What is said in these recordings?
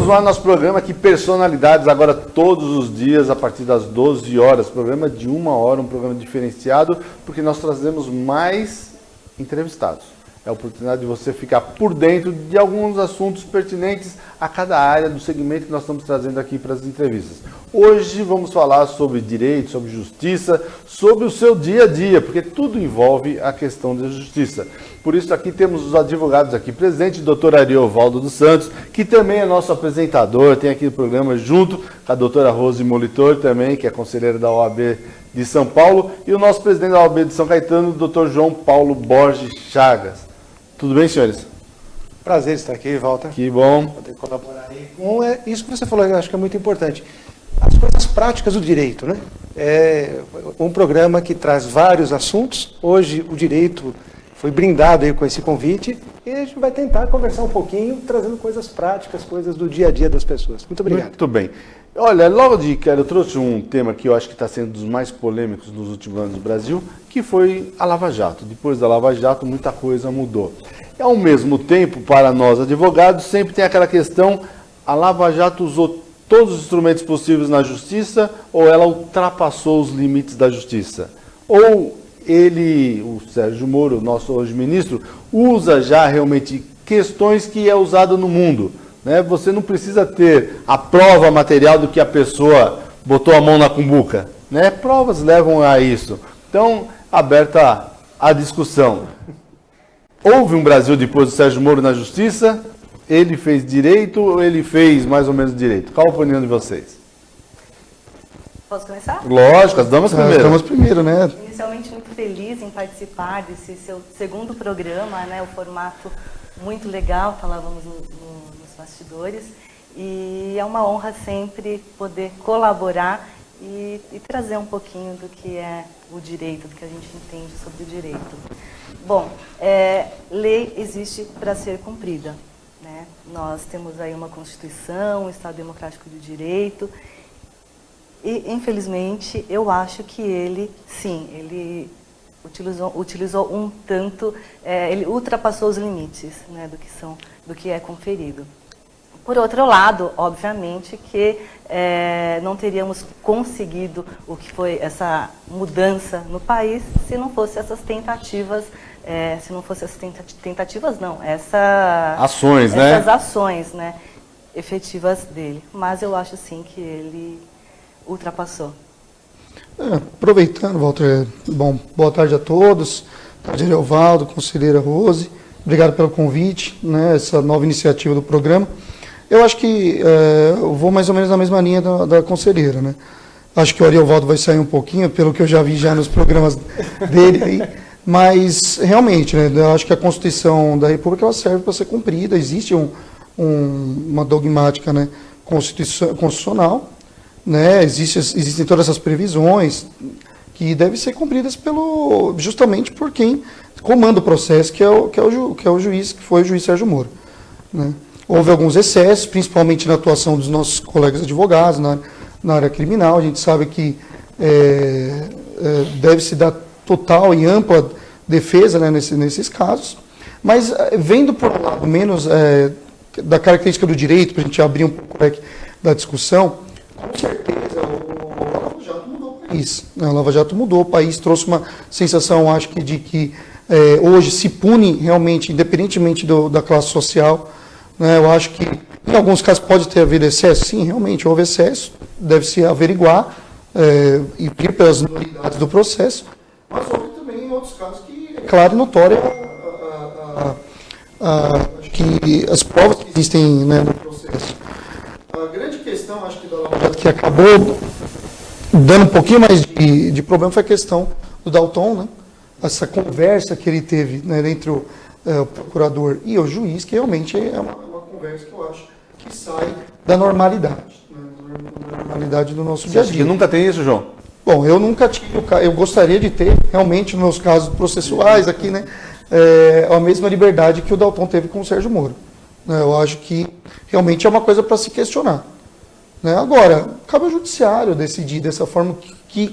Vamos lá no nosso programa aqui, Personalidades, agora todos os dias, a partir das 12 horas. Programa de 1 hora, um programa diferenciado, porque nós trazemos mais entrevistados. É a oportunidade de você ficar por dentro de alguns assuntos pertinentes a cada área do segmento que nós estamos trazendo aqui para as entrevistas. Hoje vamos falar sobre direito, sobre justiça, sobre o seu dia a dia, porque tudo envolve a questão da justiça. Por isso aqui temos os advogados aqui presentes, o doutor Ariovaldo dos Santos, que também é nosso apresentador, tem aqui o programa junto com a doutora Rose Molitor também, que é conselheira da OAB de São Paulo, e o nosso presidente da OAB de São Caetano, o doutor João Paulo Borges Chagas. Tudo bem, senhores? Prazer estar aqui, Walter. Que bom. Poder colaborar aí com isso que você falou, eu acho que é muito importante. As coisas práticas do direito, né? É um programa que traz vários assuntos. Hoje o direito foi brindado aí com esse convite e a gente vai tentar conversar um pouquinho, trazendo coisas práticas, coisas do dia a dia das pessoas. Muito obrigado. Muito bem. Olha, logo de cara, eu trouxe um tema que eu acho que está sendo um dos mais polêmicos nos últimos anos no Brasil, que foi a Lava Jato. Depois da Lava Jato, muita coisa mudou. E, ao mesmo tempo, para nós advogados, sempre tem aquela questão, a Lava Jato usou todos os instrumentos possíveis na justiça ou ela ultrapassou os limites da justiça? Ou ele, o Sérgio Moro, nosso hoje ministro, usa já realmente questões que é usado no mundo? Né? Você não precisa ter a prova material do que a pessoa botou a mão na cumbuca. Né? Provas levam a isso. Então, aberta a discussão. Houve um Brasil depois do Sérgio Moro na justiça? Ele fez direito ou ele fez mais ou menos direito? Qual a opinião de vocês? Posso começar? Lógico, as damas primeiro. As damas primeiro, né? Inicialmente muito feliz em participar desse seu segundo programa, né? O formato muito legal, falávamos nos bastidores. E é uma honra sempre poder colaborar e trazer um pouquinho do que é o direito, do que a gente entende sobre o direito. Bom, lei existe para ser cumprida. Né? Nós temos aí uma Constituição, um Estado Democrático de Direito, e, infelizmente, eu acho que ele, sim, ele utilizou um tanto, ele ultrapassou os limites, né, do que é conferido. Por outro lado, obviamente, que não teríamos conseguido o que foi essa mudança no país se não fosse essas tentativas, ações, né? Essas ações, né, efetivas dele. Mas eu acho, sim, que ele ultrapassou. Aproveitando, Walter, bom, boa tarde a todos. Boa tarde, Ariovaldo, conselheira Rose. Obrigado pelo convite, né, essa nova iniciativa do programa. Eu acho que eu vou mais ou menos na mesma linha da conselheira, né? Acho que o Ariovaldo vai sair um pouquinho, pelo que eu já vi já nos programas dele aí, mas realmente, né, eu acho que a Constituição da República ela serve para ser cumprida, existe uma dogmática, né, constitucional, né, existem todas essas previsões que devem ser cumpridas justamente por quem comanda o processo, que foi o juiz Sérgio Moro, né? Houve alguns excessos, principalmente na atuação dos nossos colegas advogados na área criminal. A gente sabe que deve-se dar total e ampla defesa, né, nesses casos. Mas, vendo por um lado menos da característica do direito, para a gente abrir um pouco o leque da discussão, com certeza a Lava Jato mudou o país. A Lava Jato mudou o país, trouxe uma sensação, acho que, de que hoje se pune realmente, independentemente da classe social. Eu acho que, em alguns casos, pode ter havido excesso. Sim, realmente, houve excesso, deve-se averiguar e vir pelas nulidades do processo. Mas houve também, em outros casos, que é claro e notório que as provas que existem, né, no processo. A grande questão, acho que da Lava Jato, que acabou dando um pouquinho mais de problema, foi a questão do Dalton, né? Essa conversa que ele teve, né, entre o procurador e o juiz, que realmente é uma conversa que eu acho que sai da normalidade, né, da normalidade do nosso dia a dia. Você acha que nunca tem isso, João? Bom, eu nunca tive, eu gostaria de ter, realmente, nos meus casos processuais aqui, né, a mesma liberdade que o Dalton teve com o Sérgio Moro. Eu acho que realmente é uma coisa para se questionar. Né? Agora, cabe ao judiciário decidir dessa forma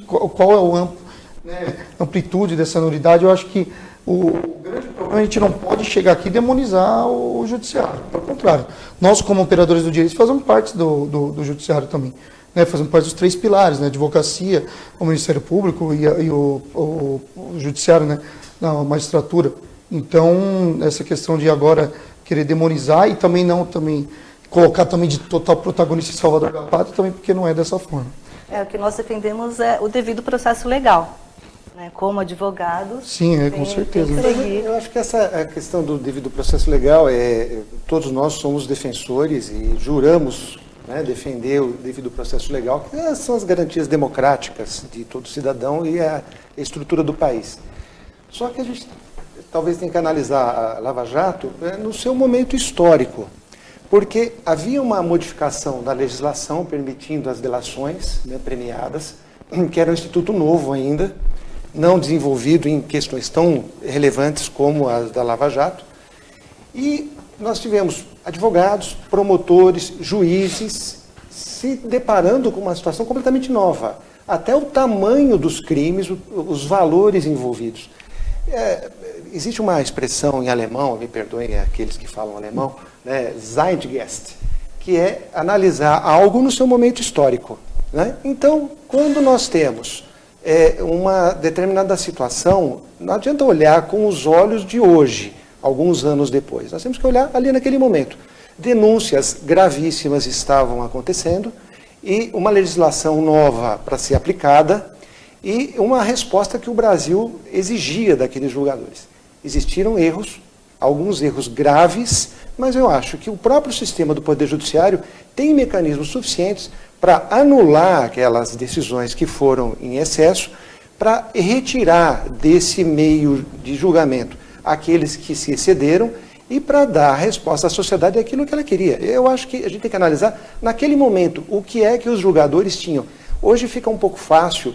qual é a amplitude dessa nulidade. Eu acho que O grande problema, a gente não pode chegar aqui e demonizar o judiciário. Pelo contrário, nós, como operadores do direito, fazemos parte do judiciário também. Né, fazemos parte dos 3 pilares, né, advocacia, o Ministério Público e o Judiciário, né, a magistratura. Então, essa questão de agora querer demonizar e também colocar também de total protagonista em Salvador da Pátria, também porque não é dessa forma. O que nós defendemos é o devido processo legal. Né, como advogados. Sim, com certeza. Eu acho que a questão do devido processo legal, todos nós somos defensores e juramos, né, defender o devido processo legal, que são as garantias democráticas de todo cidadão e a estrutura do país. Só que a gente talvez tenha que analisar a Lava Jato no seu momento histórico, porque havia uma modificação da legislação permitindo as delações, né, premiadas, que era um instituto novo ainda, não desenvolvido em questões tão relevantes como as da Lava Jato. E nós tivemos advogados, promotores, juízes se deparando com uma situação completamente nova. Até o tamanho dos crimes, os valores envolvidos. Existe uma expressão em alemão, me perdoem aqueles que falam alemão, né, Zeitgeist, que é analisar algo no seu momento histórico. Né? Então, quando nós temos uma determinada situação, não adianta olhar com os olhos de hoje, alguns anos depois. Nós temos que olhar ali naquele momento. Denúncias gravíssimas estavam acontecendo e uma legislação nova para ser aplicada e uma resposta que o Brasil exigia daqueles julgadores. Existiram erros, alguns erros graves, mas eu acho que o próprio sistema do Poder Judiciário tem mecanismos suficientes para anular aquelas decisões que foram em excesso, para retirar desse meio de julgamento aqueles que se excederam e para dar a resposta à sociedade aquilo que ela queria. Eu acho que a gente tem que analisar, naquele momento, o que é que os julgadores tinham. Hoje fica um pouco fácil,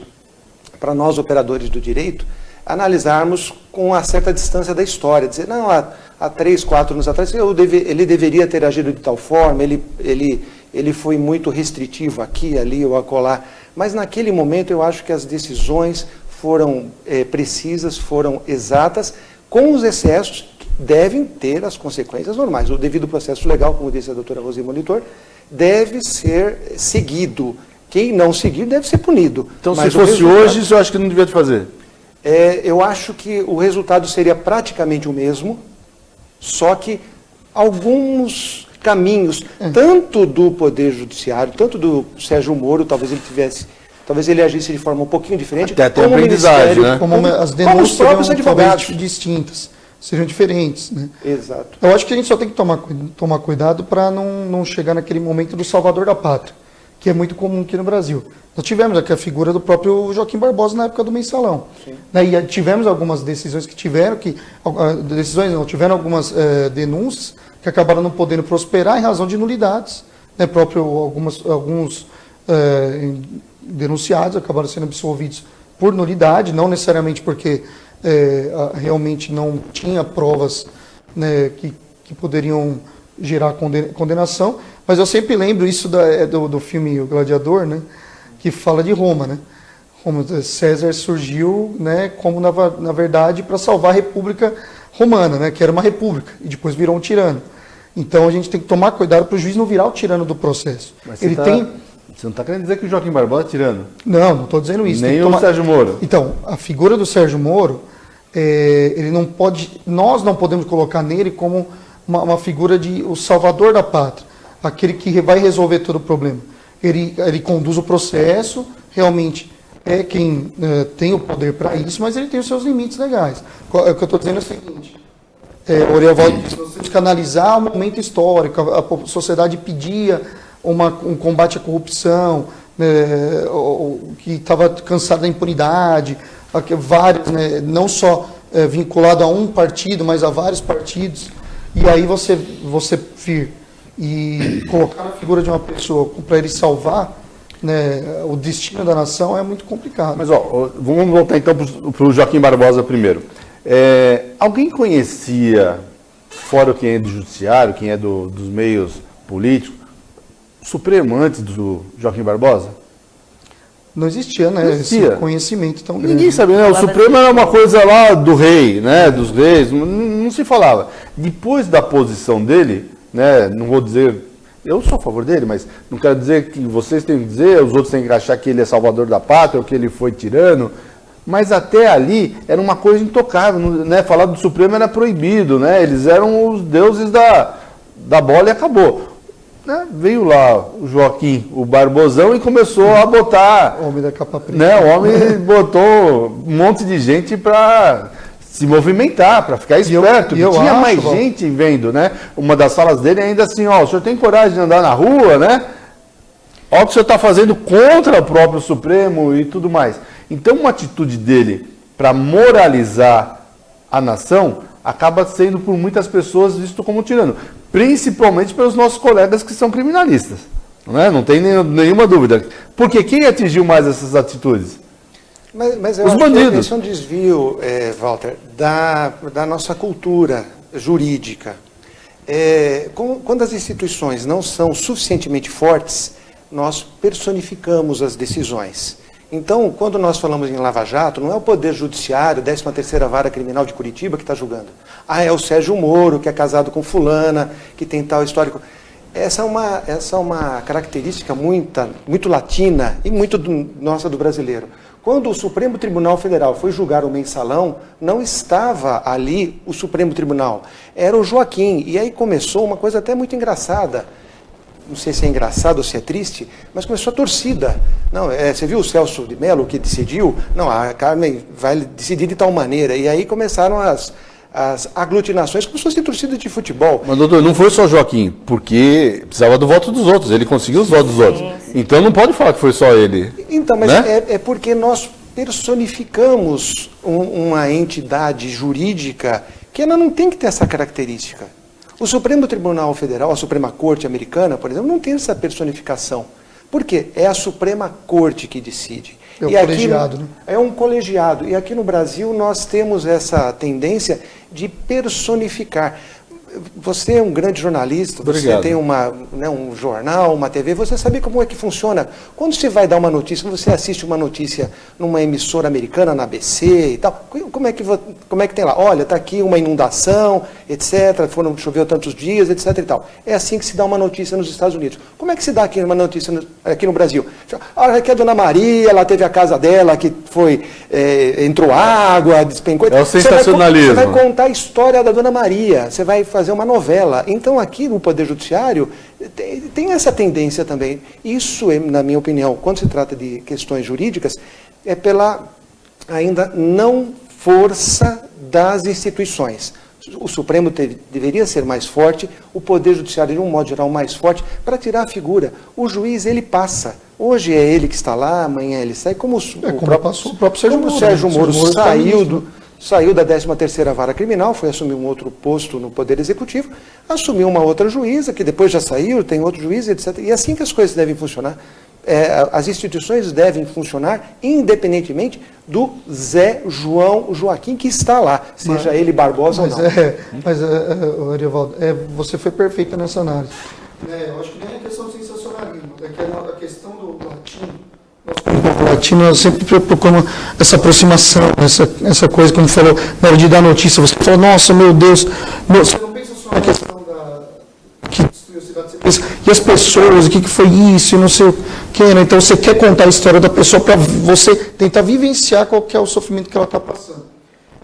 para nós operadores do direito, analisarmos com uma certa distância da história, dizer, não, há 3, 4 anos atrás, ele deveria ter agido de tal forma, ele foi muito restritivo aqui, ali ou acolá. Mas naquele momento eu acho que as decisões foram precisas, foram exatas, com os excessos que devem ter as consequências normais. O devido processo legal, como disse a doutora Rosi Molitor, deve ser seguido. Quem não seguir deve ser punido. Então, se fosse hoje, isso eu acho que não devia fazer. Eu acho que o resultado seria praticamente o mesmo, só que alguns caminhos, tanto do Poder Judiciário, tanto do Sérgio Moro, talvez ele agisse de forma um pouquinho diferente, até como o Ministério, né? Como as denúncias como os seriam advogados talvez distintas, seriam diferentes. Né? Exato. Eu acho que a gente só tem que tomar cuidado para não chegar naquele momento do salvador da pátria, que é muito comum aqui no Brasil. Nós tivemos aqui a figura do próprio Joaquim Barbosa na época do Mensalão. Né? E tivemos algumas decisões que tiveram, tiveram algumas denúncias que acabaram não podendo prosperar em razão de nulidades. Né? Alguns denunciados acabaram sendo absolvidos por nulidade, não necessariamente porque realmente não tinha provas, né, que poderiam gerar condenação, mas eu sempre lembro isso do filme O Gladiador, né, que fala de Roma. Né? César surgiu, né, como na verdade para salvar a República Romana, né, que era uma república, e depois virou um tirano. Então a gente tem que tomar cuidado para o juiz não virar o tirano do processo. Mas você não está querendo dizer que o Joaquim Barbosa é tirano? Não estou dizendo isso. Nem o Sérgio Moro. Então, a figura do Sérgio Moro, ele não pode, nós não podemos colocar nele como uma figura de o salvador da pátria, aquele que vai resolver todo o problema. Ele conduz o processo, realmente é quem tem o poder para isso, mas ele tem os seus limites legais. O que eu estou dizendo é o seguinte, o Orievaldo disse, nós temos que analisar o momento histórico, a sociedade pedia um combate à corrupção, que estava cansada da impunidade, vários, né, não só vinculado a um partido, mas a vários partidos, e aí você vir e colocar a figura de uma pessoa para ele salvar, né, o destino da nação é muito complicado. Mas vamos voltar então para o Joaquim Barbosa primeiro. Alguém conhecia, fora quem é do judiciário, quem é dos meios políticos, o Supremo antes do Joaquim Barbosa? não existia, né? Existia. Esse conhecimento tão grande. Ninguém sabia, né? O Supremo era uma coisa lá do rei, né? Dos reis, não se falava. Depois da posição dele, né? Não vou dizer, eu sou a favor dele, mas não quero dizer que vocês têm que dizer, os outros têm que achar que ele é salvador da pátria ou que ele foi tirano. Mas até ali era uma coisa intocável, né? Falar do Supremo era proibido, né? Eles eram os deuses da bola e acabou. Né? Veio lá o Joaquim, o Barbosão, e começou a botar... O homem da capa preta. Né? O homem botou um monte de gente para se movimentar, para ficar esperto. E eu tinha acho, mais gente vendo, né? Uma das salas dele ainda assim, ó, o senhor tem coragem de andar na rua, né? Olha o que o senhor está fazendo contra o próprio Supremo e tudo mais. Então, uma atitude dele para moralizar a nação acaba sendo por muitas pessoas visto como tirano, principalmente pelos nossos colegas que são criminalistas. Não tem nenhuma dúvida. Porque quem atingiu mais essas atitudes? Mas eu Os acho bandidos. que esse é um desvio, Walter, da nossa cultura jurídica. Quando as instituições não são suficientemente fortes, nós personificamos as decisões. Então, quando nós falamos em Lava Jato, não é o Poder Judiciário, 13ª Vara Criminal de Curitiba, que está julgando. É o Sérgio Moro, que é casado com fulana, que tem tal histórico. Essa é uma característica muito latina e muito nossa do brasileiro. Quando o Supremo Tribunal Federal foi julgar o mensalão, não estava ali o Supremo Tribunal, era o Joaquim. E aí começou uma coisa até muito engraçada. Não sei se é engraçado ou se é triste, mas começou a torcida. Não, você viu o Celso de Mello que decidiu? Não, a Carmen vai decidir de tal maneira. E aí começaram as aglutinações, como se fosse torcida de futebol. Mas, doutor, não foi só Joaquim, porque precisava do voto dos outros, ele conseguiu os votos dos outros. Sim. Então não pode falar que foi só ele. Então, mas né? é porque nós personificamos uma entidade jurídica que ela não tem que ter essa característica. O Supremo Tribunal Federal, a Suprema Corte Americana, por exemplo, não tem essa personificação. Por quê? É a Suprema Corte que decide. É um colegiado, né? É um colegiado. E aqui no Brasil nós temos essa tendência de personificar. Você é um grande jornalista, Obrigado. Você tem um jornal, uma TV, você sabe como é que funciona. Quando você vai dar uma notícia, você assiste uma notícia numa emissora americana, na ABC e tal, como é que tem lá? Olha, está aqui uma inundação, etc., choveu tantos dias, etc. e tal. É assim que se dá uma notícia nos Estados Unidos. Como é que se dá aqui uma notícia aqui no Brasil? Aqui a Dona Maria, ela teve a casa dela que entrou água, despencou. É o sensacionalismo. Você vai contar a história da Dona Maria, você vai fazer uma novela. Então, aqui no Poder Judiciário, tem essa tendência também. Isso, na minha opinião, quando se trata de questões jurídicas, é pela ainda não força das instituições. O Supremo deveria ser mais forte, o Poder Judiciário, de um modo geral, mais forte, para tirar a figura. O juiz, ele passa. Hoje é ele que está lá, amanhã ele sai. Como o próprio Sérgio Moro. O Sérgio Moro saiu saiu da 13ª Vara Criminal, foi assumir um outro posto no Poder Executivo, assumiu uma outra juíza, que depois já saiu, tem outro juiz, etc. E é assim que as coisas devem funcionar. As instituições devem funcionar independentemente do Zé, João, Joaquim que está lá, seja ele Barbosa ou não. Mas, Arivaldo, você foi perfeita nessa análise. Eu acho que nem é questão de sensacionalismo, é que a questão do latino. O latino, nós sempre procuramos essa aproximação, essa coisa, como falou, na hora de dar notícia, você fala, nossa, meu Deus, você não pensa só na questão que destruiu a cidade, você pensa, e as pessoas, o que foi isso, e não sei o que, né? Então você quer contar a história da pessoa para você tentar vivenciar qual que é o sofrimento que ela está passando.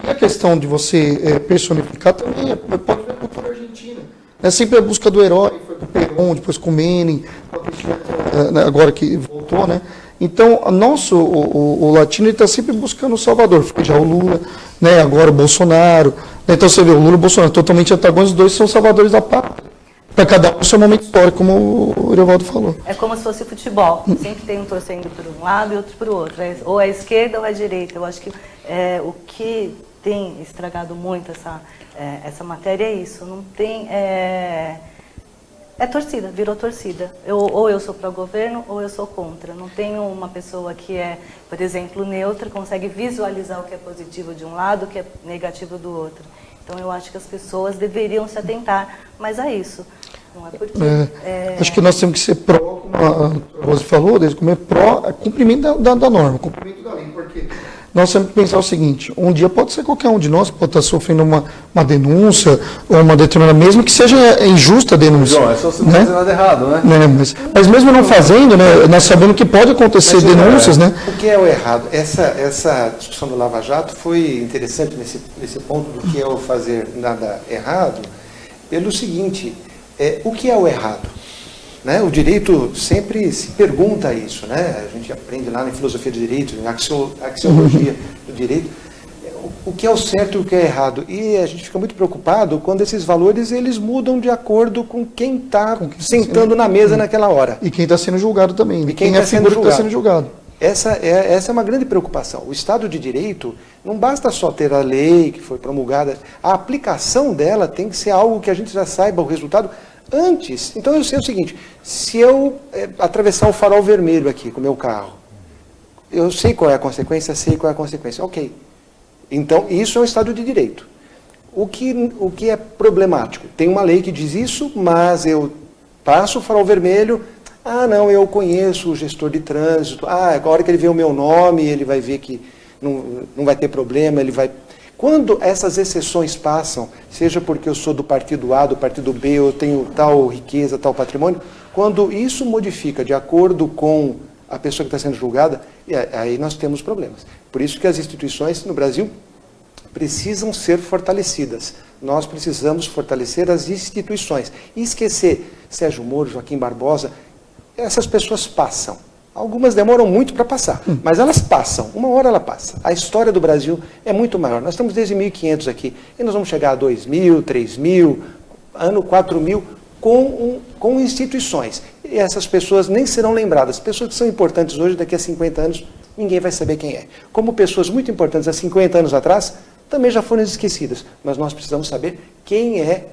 E a questão de você personificar também, pode ver a cultura argentina. É sempre a busca do herói, foi com o Perón, depois com o Menem, agora que voltou, né? Então, o latino está sempre buscando o salvador. Foi já o Lula, né? Agora o Bolsonaro. Então, você vê, o Lula e o Bolsonaro totalmente antagônicos, os dois são salvadores da pátria. Para cada um o seu momento histórico, como o Arivaldo falou. É como se fosse futebol. Sempre tem um torcendo por um lado e outro por outro. Ou a esquerda ou a direita. Eu acho que o que tem estragado muito essa matéria é isso. Não tem... É torcida, virou torcida. Ou eu sou pró-governo ou eu sou contra. Não tenho uma pessoa que é, por exemplo, neutra, consegue visualizar o que é positivo de um lado, o que é negativo do outro. Então eu acho que as pessoas deveriam se atentar mais a isso. Não é porque... Acho que nós temos que ser pró, Rose falou, desde o começo, cumprimento da norma, cumprimento da lei, porque nós temos que pensar o seguinte, um dia pode ser qualquer um de nós, pode estar sofrendo uma denúncia, ou uma determinada, mesmo que seja injusta a denúncia. João, é só você não fazer nada errado, né? Mas mesmo não fazendo, né, nós sabemos que pode acontecer denúncias, né? O que é o errado? Essa discussão do Lava Jato foi interessante nesse ponto do que é o fazer nada errado, pelo seguinte, o que é o errado? Né? O direito sempre se pergunta isso, né? A gente aprende lá na filosofia do direito, na axiologia do direito, o que é o certo e o que é errado. E a gente fica muito preocupado quando esses valores eles mudam de acordo com quem está sentando na mesa naquela hora. E quem está sendo julgado também. E quem é a figura que está sendo julgado. Essa é uma grande preocupação. O Estado de Direito não basta só ter a lei que foi promulgada, a aplicação dela tem que ser algo que a gente já saiba o resultado antes. Então eu sei o seguinte, se eu atravessar o farol vermelho aqui com o meu carro, eu sei qual é a consequência, ok. Então isso é um Estado de Direito. O que é problemático? Tem uma lei que diz isso, mas eu passo o farol vermelho, não, eu conheço o gestor de trânsito, a hora que ele vê o meu nome, ele vai ver que não vai ter problema, ele vai... Quando essas exceções passam, seja porque eu sou do partido A, do partido B, eu tenho tal riqueza, tal patrimônio, quando isso modifica de acordo com a pessoa que está sendo julgada, aí nós temos problemas. Por isso que as instituições no Brasil precisam ser fortalecidas. Nós precisamos fortalecer as instituições. E esquecer Sérgio Moro, Joaquim Barbosa, essas pessoas passam. Algumas demoram muito para passar, mas elas passam. Uma hora ela passa. A história do Brasil é muito maior. Nós estamos desde 1500 aqui, e nós vamos chegar a 2000, 3000, ano 4000, com instituições. E essas pessoas nem serão lembradas. Pessoas que são importantes hoje, daqui a 50 anos, ninguém vai saber quem é. Como pessoas muito importantes há 50 anos atrás, também já foram esquecidas. Mas nós precisamos saber quem é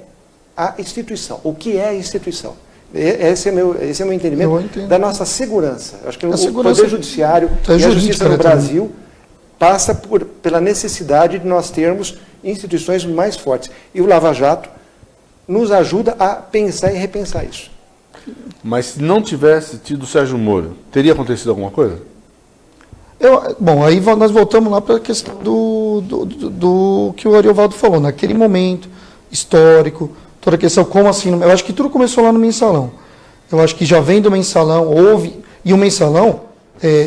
a instituição, o que é a instituição. Esse é meu entendimento da nossa segurança. Eu acho que o Poder Judiciário e a Justiça no Brasil passa pela necessidade de nós termos instituições mais fortes. E o Lava Jato nos ajuda a pensar e repensar isso. Mas se não tivesse tido o Sérgio Moro, teria acontecido alguma coisa? Bom, aí nós voltamos lá para a questão do que o Ariovaldo falou, naquele momento histórico, toda a questão, como assim, eu acho que tudo começou lá no mensalão. Eu acho que já vem do mensalão, e o mensalão,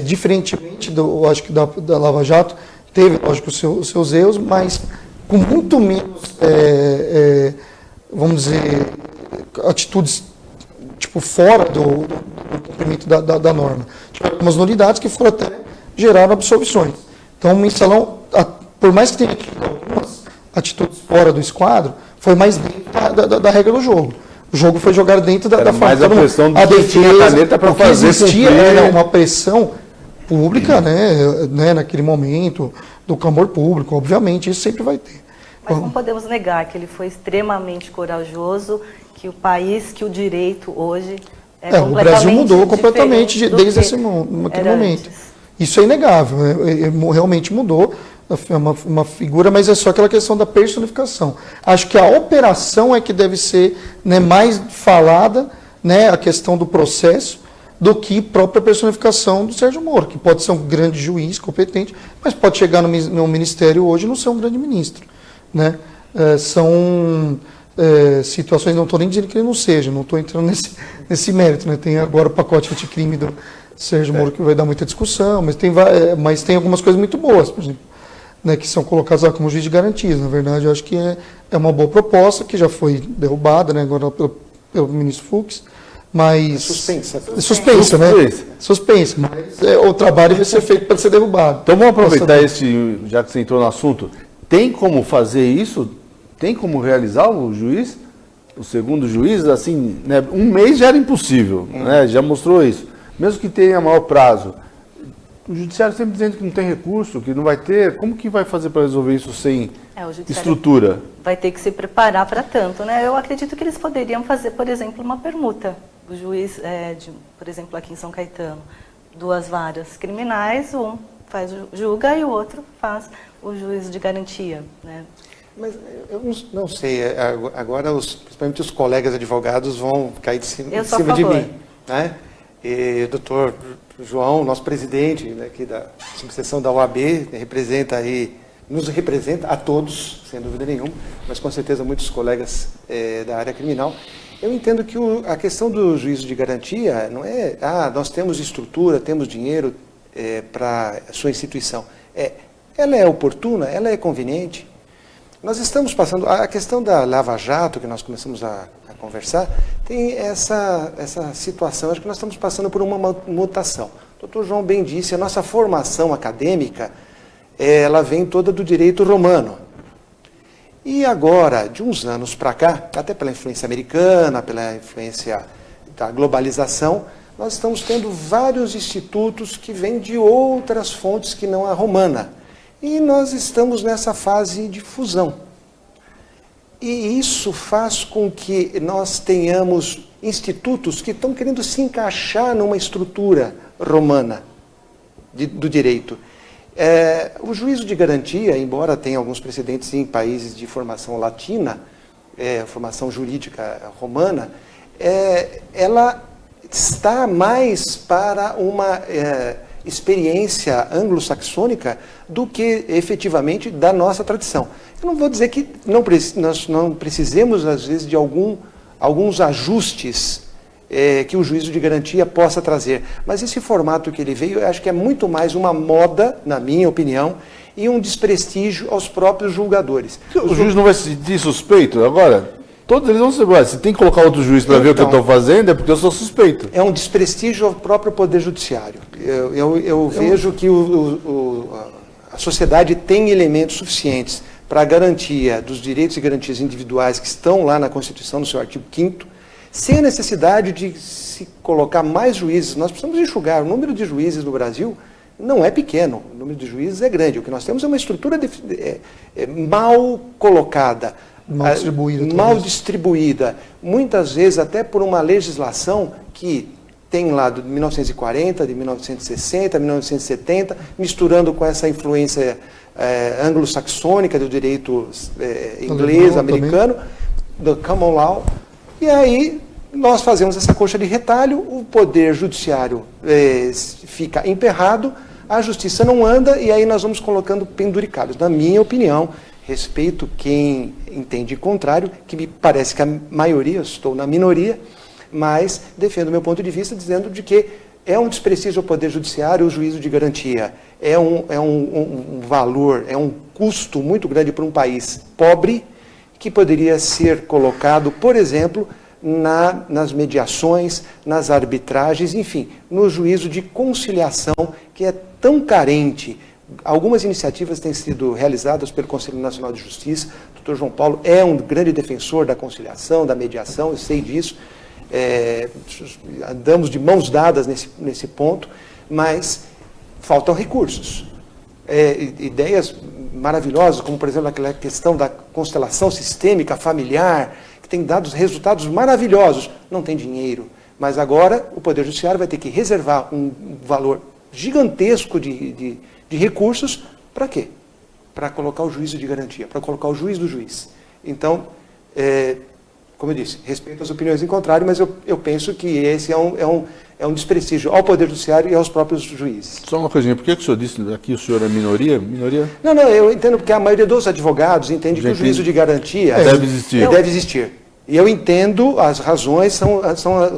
diferentemente acho que da Lava Jato, teve, lógico, os seus erros, mas com muito menos, vamos dizer, atitudes tipo, fora do cumprimento da norma. Tiveram algumas nulidades que foram até geraram absolvições. Então, o mensalão, por mais que tenha tido algumas atitudes fora do esquadro, foi mais dentro da regra do jogo. O jogo foi jogado dentro da mais a pressão de quem tinha a caneta para fazer existia uma pressão pública, né, naquele momento, do clamor público, obviamente, isso sempre vai ter. Mas não podemos negar que ele foi extremamente corajoso, que o país, que o direito hoje o Brasil mudou completamente desde aquele momento. Isso é inegável, realmente mudou. É uma figura, mas é só aquela questão da personificação. Acho que a operação é que deve ser, né, mais falada, né, a questão do processo, do que própria personificação do Sérgio Moro, que pode ser um grande juiz competente, mas pode chegar no ministério hoje e não ser um grande ministro. Né? São situações, não estou nem dizendo que ele não seja, não estou entrando nesse mérito. Né? Tem agora o pacote anticrime do Sérgio Moro que vai dar muita discussão, mas tem algumas coisas muito boas, por exemplo. Né, que são colocados lá como juiz de garantias. Na verdade, eu acho que é uma boa proposta, que já foi derrubada, né, agora pelo ministro Fux, mas... Suspensa, né? Suspensa, mas o trabalho vai ser feito para ser derrubado. Então vamos aproveitar já que você entrou no assunto, tem como fazer isso? Tem como realizar o juiz? O segundo juiz, assim, né, um mês já era impossível, né, já mostrou isso. Mesmo que tenha maior prazo, o judiciário sempre dizendo que não tem recurso, que não vai ter. Como que vai fazer para resolver isso sem estrutura? Vai ter que se preparar para tanto, né? Eu acredito que eles poderiam fazer, por exemplo, uma permuta. O juiz, por exemplo, aqui em São Caetano, 2 varas criminais, um julga e o outro faz o juiz de garantia, né? Mas eu não sei, agora principalmente os colegas advogados vão cair de cima de mim, né? E doutor João, nosso presidente, né, aqui da subseção da OAB, nos representa a todos, sem dúvida nenhuma, mas com certeza muitos colegas da área criminal. Eu entendo que a questão do juízo de garantia não é, nós temos estrutura, temos dinheiro para a sua instituição. Ela é oportuna, ela é conveniente. Nós estamos passando, a questão da Lava Jato, que nós começamos a conversar, tem essa situação, acho que nós estamos passando por uma mutação. O Dr. João bem disse, a nossa formação acadêmica, ela vem toda do direito romano. E agora, de uns anos para cá, até pela influência americana, pela influência da globalização, nós estamos tendo vários institutos que vêm de outras fontes que não a romana. E nós estamos nessa fase de fusão. E isso faz com que nós tenhamos institutos que estão querendo se encaixar numa estrutura romana do direito. O juízo de garantia, embora tenha alguns precedentes em países de formação latina, formação jurídica romana, ela está mais para uma experiência anglo-saxônica do que efetivamente da nossa tradição. Eu não vou dizer que nós não precisemos, às vezes, de alguns ajustes que o juízo de garantia possa trazer. Mas esse formato que ele veio, eu acho que é muito mais uma moda, na minha opinião, e um desprestígio aos próprios julgadores. O juiz não vai se sentir suspeito agora? Todos eles vão ser. Se tem que colocar outro juiz para ver o que eu estou fazendo, é porque eu sou suspeito. É um desprestígio ao próprio Poder Judiciário. Eu vejo que a sociedade tem elementos suficientes para a garantia dos direitos e garantias individuais que estão lá na Constituição, no seu artigo 5º, sem a necessidade de se colocar mais juízes. Nós precisamos enxugar. O número de juízes no Brasil não é pequeno, o número de juízes é grande. O que nós temos é uma estrutura mal colocada, mal distribuída, muitas vezes até por uma legislação que tem lá de 1940, de 1960, 1970, misturando com essa influência anglo-saxônica do direito inglês, americano, do common law, e aí nós fazemos essa coxa de retalho, o poder judiciário fica emperrado, a justiça não anda, e aí nós vamos colocando penduricados. Na minha opinião, respeito quem entende contrário, que me parece que a maioria, estou na minoria, mas defendo o meu ponto de vista dizendo de que é um desprestígio ao Poder Judiciário o juízo de garantia. É um valor, é um custo muito grande para um país pobre que poderia ser colocado, por exemplo, nas mediações, nas arbitragens, enfim, no juízo de conciliação que é tão carente. Algumas iniciativas têm sido realizadas pelo Conselho Nacional de Justiça. O Dr. João Paulo é um grande defensor da conciliação, da mediação, eu sei disso. Andamos de mãos dadas nesse ponto, mas faltam recursos. Ideias maravilhosas, como, por exemplo, aquela questão da constelação sistêmica familiar, que tem dado resultados maravilhosos. Não tem dinheiro, mas agora o Poder Judiciário vai ter que reservar um valor gigantesco de recursos, para quê? Para colocar o juízo de garantia, para colocar o juiz do juiz. Então, como eu disse, respeito as opiniões em contrário, mas eu penso que esse é um desprestígio ao Poder Judiciário e aos próprios juízes. Só uma coisinha, por que o senhor disse aqui o senhor é minoria? Minoria? Não, eu entendo porque a maioria dos advogados entende que o juízo de garantia deve existir. E eu entendo, as razões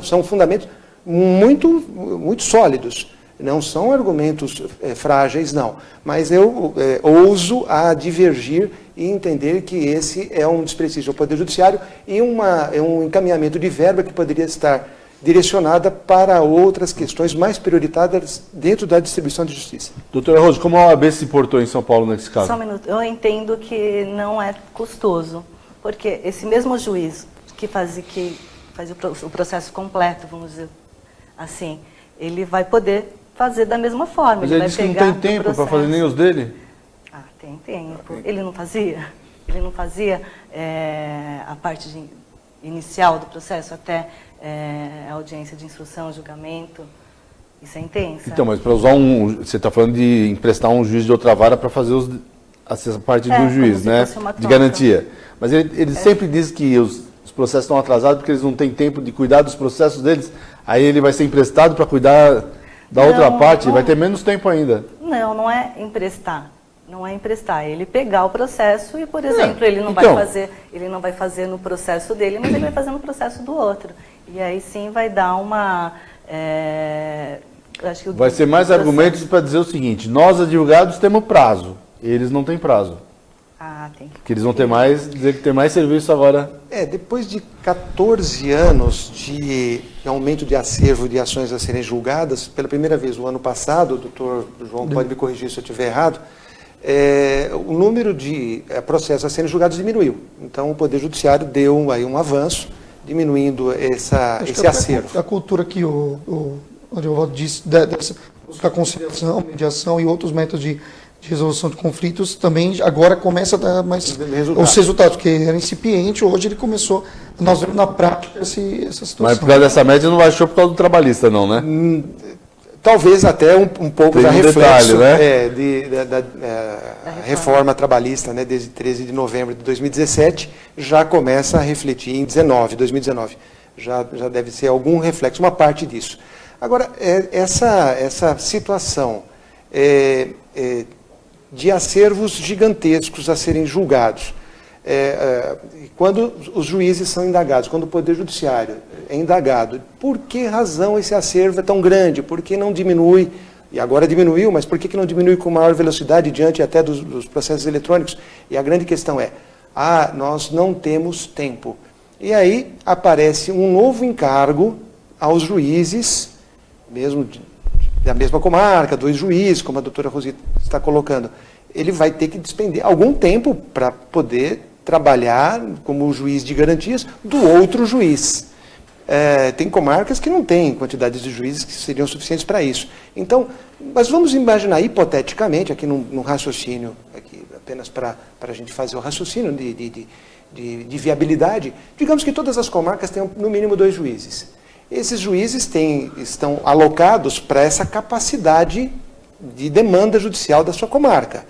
são fundamentos muito, muito sólidos. Não são argumentos frágeis, não. Mas eu ouso a divergir e entender que esse é um desprestígio ao Poder Judiciário e um encaminhamento de verba que poderia estar direcionada para outras questões mais prioritárias dentro da distribuição de justiça. Doutora Rose, como a OAB se portou em São Paulo nesse caso? Só um minuto. Eu entendo que não é custoso, porque esse mesmo juiz que faz o processo completo, vamos dizer assim, ele vai poder fazer da mesma forma. Mas ele disse que não tem tempo para fazer nem os dele? Tem tempo. Ele não fazia? Ele não fazia a parte inicial do processo até a audiência de instrução, julgamento e sentença? Então, mas para usar você está falando de emprestar um juiz de outra vara para fazer essa parte do juiz, né? De garantia. Mas ele sempre diz que os processos estão atrasados porque eles não têm tempo de cuidar dos processos deles. aí ele vai ser emprestado para cuidar da outra parte, vai ter menos tempo ainda. Não, não é emprestar. Não é emprestar, é ele pegar o processo e, por exemplo, ele não vai fazer no processo dele, mas ele vai fazer no processo do outro. E aí sim vai dar uma... acho que vai ser mais argumentos para dizer o seguinte: nós, advogados, temos prazo, eles não têm prazo. Tem que... Porque eles vão ter mais, dizer que tem mais serviço agora. Depois de 14 anos de aumento de acervo de ações a serem julgadas, pela primeira vez o ano passado, o doutor João pode me corrigir se eu estiver errado, o número de processos a serem julgados diminuiu. Então o Poder Judiciário deu aí um avanço, diminuindo esse acervo. A cultura que o advogado disse, da conciliação, mediação e outros métodos de resolução de conflitos, também agora começa a dar mais os resultados, porque era incipiente, hoje ele começou, nós vemos na prática essa situação. Mas por causa dessa média não baixou por causa do trabalhista, não, né? Talvez até um pouco tem da reflexo, detalhe, né? da reforma trabalhista, né, desde 13 de novembro de 2017, já começa a refletir em 2019. Já deve ser algum reflexo, uma parte disso. Agora, essa situação de acervos gigantescos a serem julgados, quando os juízes são indagados, quando o Poder Judiciário é indagado, por que razão esse acervo é tão grande? Por que não diminui? E agora diminuiu, mas por que não diminui com maior velocidade diante até dos processos eletrônicos? E a grande questão é, nós não temos tempo. E aí aparece um novo encargo aos juízes, mesmo da mesma comarca, 2 juízes, como a doutora Rosita está colocando. Ele vai ter que despender algum tempo para poder trabalhar como juiz de garantias do outro juiz. Tem comarcas que não têm quantidades de juízes que seriam suficientes para isso. Então, mas vamos imaginar hipoteticamente, aqui num raciocínio, aqui, apenas para a gente fazer o raciocínio de viabilidade, digamos que todas as comarcas tenham no mínimo 2 juízes. Esses juízes estão alocados para essa capacidade de demanda judicial da sua comarca.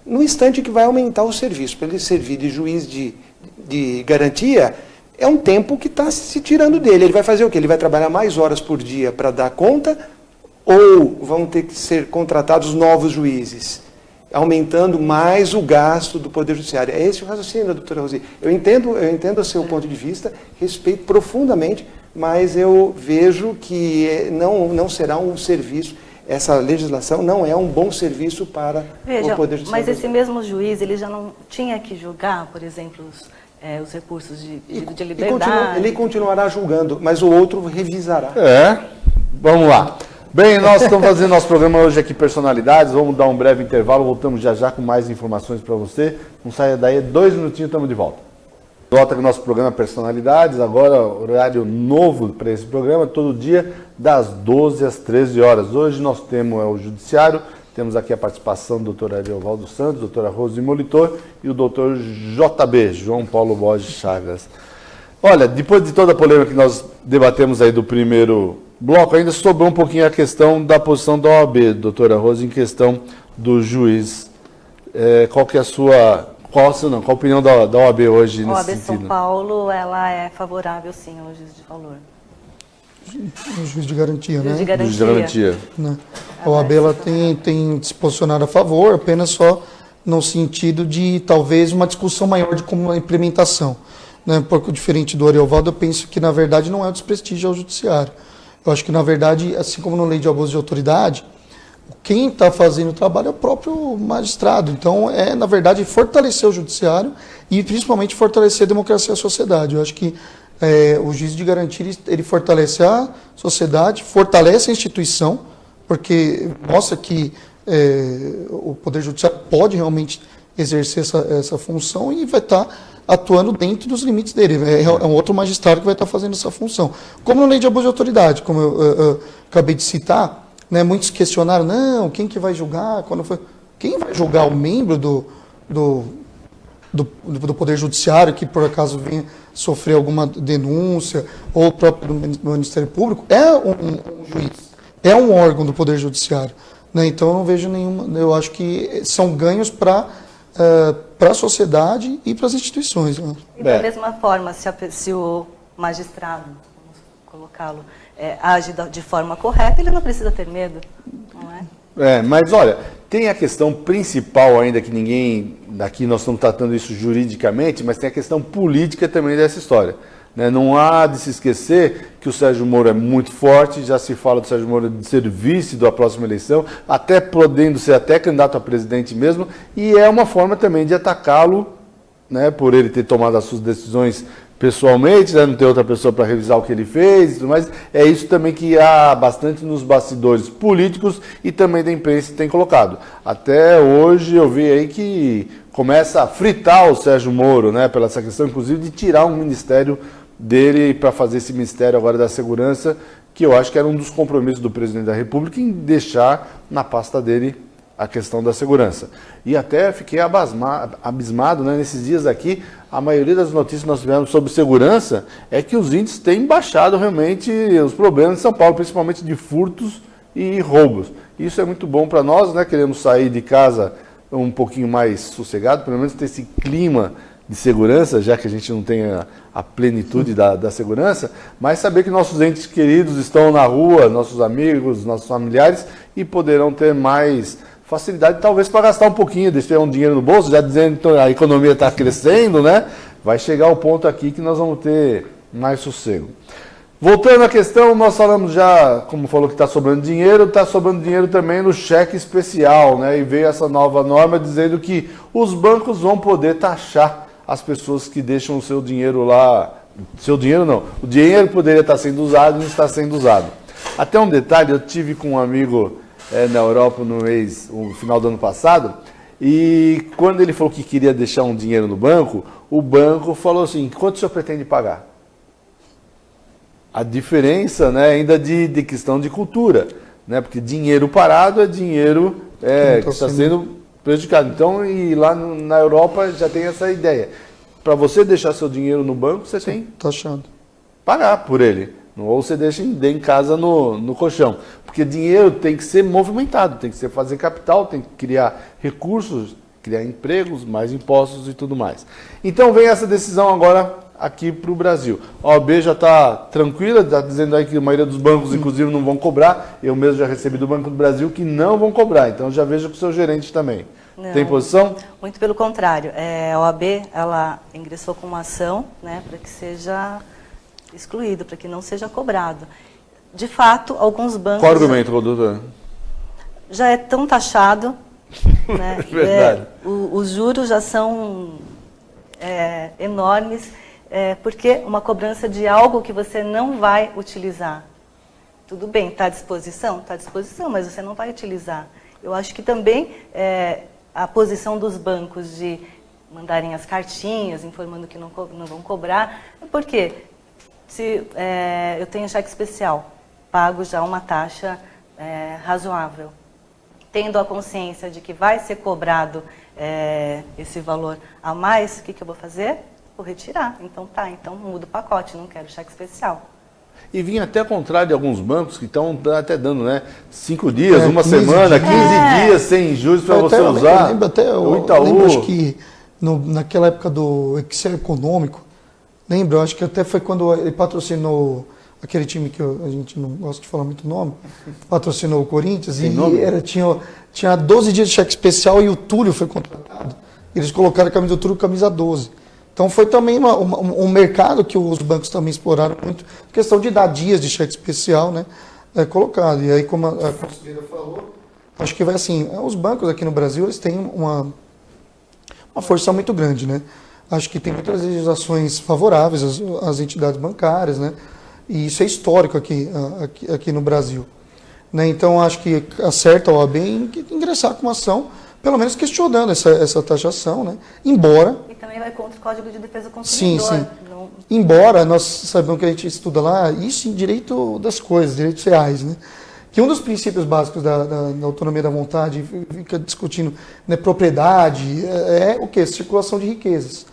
No instante que vai aumentar o serviço, para ele servir de juiz de garantia, é um tempo que está se tirando dele. Ele vai fazer o quê? Ele vai trabalhar mais horas por dia para dar conta, ou vão ter que ser contratados novos juízes, aumentando mais o gasto do Poder Judiciário. É esse o raciocínio, doutora Rosi. Eu entendo o seu ponto de vista, respeito profundamente, mas eu vejo que não será um serviço, essa legislação não é um bom serviço para o Poder Judiciário. Mas esse mesmo juiz, ele já não tinha que julgar, por exemplo, os recursos de liberdade? Ele continuará julgando, mas o outro revisará. Vamos lá. Bem, nós estamos fazendo nosso programa hoje aqui, Personalidades, vamos dar um breve intervalo, voltamos já com mais informações para você. Não saia daí, 2 minutinhos, estamos de volta. Volta com o nosso programa Personalidades, agora horário novo para esse programa, todo dia, das 12 às 13 horas. Hoje nós temos o Judiciário, temos aqui a participação do doutor Ariovaldo Santos, doutora Rose Molitor e o doutor JB, João Paulo Borges Chagas. Olha, depois de toda a polêmica que nós debatemos aí do primeiro bloco, ainda sobrou um pouquinho a questão da posição da OAB, doutora Rose, em questão do juiz. Qual que é a sua... Qual a opinião da OAB hoje nesse sentido? A OAB São Paulo, ela é favorável, sim, ao juiz de valor. O juiz de garantia, né? Juiz de garantia. Juiz de garantia. Né? A OAB ela tem se posicionado a favor, apenas só no sentido de, talvez, uma discussão maior de como a implementação. Né? Um pouco diferente do Ariovaldo, eu penso que, na verdade, não é o desprestígio ao judiciário. Eu acho que, na verdade, assim como na lei de abuso de autoridade, quem está fazendo o trabalho é o próprio magistrado. Então, na verdade, fortalecer o judiciário e, principalmente, fortalecer a democracia e a sociedade. Eu acho que o juiz de garantia, ele fortalece a sociedade, fortalece a instituição, porque mostra que o Poder Judiciário pode realmente exercer essa função e vai estar atuando dentro dos limites dele. É um outro magistrado que vai estar fazendo essa função. Como na lei de abuso de autoridade, como eu acabei de citar, né, muitos questionaram, não, quem que vai julgar? Quem vai julgar o membro do Poder Judiciário que por acaso venha sofrer alguma denúncia, ou o próprio do Ministério Público? É um juiz, é um órgão do Poder Judiciário. Né? Então eu não vejo nenhuma, eu acho que são ganhos para a sociedade e para as instituições. Né? E da mesma forma, se o magistrado, vamos colocá-lo, age de forma correta, ele não precisa ter medo, não é? Mas olha, tem a questão principal ainda que ninguém, aqui nós estamos tratando isso juridicamente, mas tem a questão política também dessa história. Não há de se esquecer que o Sérgio Moro é muito forte, já se fala do Sérgio Moro de ser vice da próxima eleição, até podendo ser até candidato a presidente mesmo, e é uma forma também de atacá-lo, por ele ter tomado as suas decisões pessoalmente, não ter outra pessoa para revisar o que ele fez, mas é isso também que há bastante nos bastidores políticos e também da imprensa que tem colocado. Até hoje eu vi aí que começa a fritar o Sérgio Moro, pela essa questão, inclusive, de tirar um ministério dele para fazer esse ministério agora da segurança, que eu acho que era um dos compromissos do presidente da República em deixar na pasta dele a questão da segurança. E até fiquei abismado, nesses dias aqui, a maioria das notícias que nós tivemos sobre segurança é que os índices têm baixado realmente os problemas em São Paulo, principalmente de furtos e roubos. Isso é muito bom para nós, queremos sair de casa um pouquinho mais sossegado, pelo menos ter esse clima de segurança, já que a gente não tem a plenitude da segurança, mas saber que nossos entes queridos estão na rua, nossos amigos, nossos familiares, e poderão ter mais facilidade, talvez, para gastar um pouquinho, deixar um dinheiro no bolso, já dizendo que a economia está crescendo, vai chegar o ponto aqui que nós vamos ter mais sossego. Voltando à questão, nós falamos já, como falou que está sobrando dinheiro também no cheque especial, E veio essa nova norma dizendo que os bancos vão poder taxar as pessoas que deixam o seu dinheiro lá. Seu dinheiro não, o dinheiro poderia estar sendo usado e não está sendo usado. Até um detalhe, eu tive com um amigo na Europa no final do ano passado, e quando ele falou que queria deixar um dinheiro no banco, o banco falou assim: quanto o senhor pretende pagar? A diferença, ainda de questão de cultura, porque dinheiro parado é dinheiro que está sendo prejudicado. Então, e lá na Europa já tem essa ideia. Para você deixar seu dinheiro no banco, você tem que pagar por ele. Ou você deixa em casa no colchão. Porque dinheiro tem que ser movimentado, tem que ser fazer capital, tem que criar recursos, criar empregos, mais impostos e tudo mais. Então vem essa decisão agora aqui para o Brasil. A OAB já está tranquila, está dizendo aí que a maioria dos bancos, inclusive, não vão cobrar. Eu mesmo já recebi do Banco do Brasil que não vão cobrar. Então já vejo com o seu gerente também. Não, tem posição? Muito pelo contrário. A OAB ela ingressou com uma ação para que seja excluído, para que não seja cobrado. De fato, alguns bancos... Qual argumento, doutor? Já é tão taxado, Verdade. Os juros já são enormes, porque uma cobrança de algo que você não vai utilizar. Tudo bem, está à disposição? Está à disposição, mas você não vai utilizar. Eu acho que também a posição dos bancos de mandarem as cartinhas informando que não vão cobrar, por quê? Se eu tenho cheque especial, pago já uma taxa razoável. Tendo a consciência de que vai ser cobrado esse valor a mais, o que eu vou fazer? Vou retirar. Então muda o pacote, não quero cheque especial. E vinha até ao contrário de alguns bancos que estão até dando 5 dias, uma semana, 15 dias sem juros para você usar. Eu lembro até, o Itaú. Eu lembro, acho que naquela época do Excel Econômico, lembro, acho que até foi quando ele patrocinou aquele time que a gente não gosta de falar muito o nome, patrocinou o Corinthians, tinha 12 dias de cheque especial e o Túlio foi contratado. Eles colocaram a camisa do Túlio, camisa 12. Então foi também um mercado que os bancos também exploraram muito, questão de dar dias de cheque especial, colocado. E aí, como a conselheira falou, acho que vai assim, os bancos aqui no Brasil, eles têm uma força muito grande, Acho que tem muitas legislações favoráveis às entidades bancárias, E isso é histórico aqui no Brasil. Então, acho que acerta a OAB em ingressar com uma ação, pelo menos questionando essa taxação, Embora... E também vai contra o Código de Defesa do Consumidor. Sim. Embora nós saibamos que a gente estuda lá, isso em direito das coisas, direitos reais, Que um dos princípios básicos da autonomia da vontade, fica discutindo, propriedade, é o quê? Circulação de riquezas.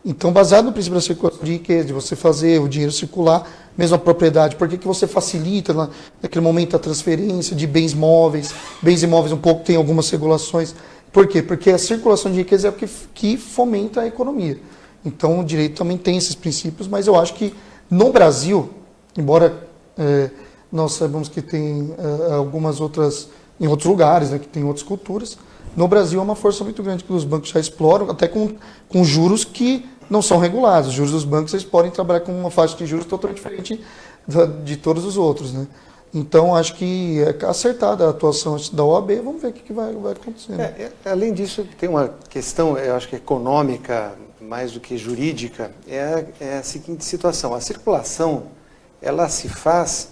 Então, baseado no princípio da circulação de riqueza, de você fazer o dinheiro circular, mesmo a propriedade, por que você facilita naquele momento a transferência de bens móveis? Bens imóveis um pouco tem algumas regulações. Por quê? Porque a circulação de riqueza é o que fomenta a economia. Então, o direito também tem esses princípios, mas eu acho que no Brasil, embora nós sabemos que tem algumas outras, em outros lugares, né, que tem outras culturas. No Brasil é uma força muito grande que os bancos já exploram, até com juros que não são regulados. Os juros dos bancos eles podem trabalhar com uma faixa de juros totalmente diferente de todos os outros, né? Então, acho que é acertada a atuação da OAB, vamos ver o que vai acontecer. Né? Além disso, tem uma questão, eu acho que econômica, mais do que jurídica, é a seguinte situação. A circulação, ela se faz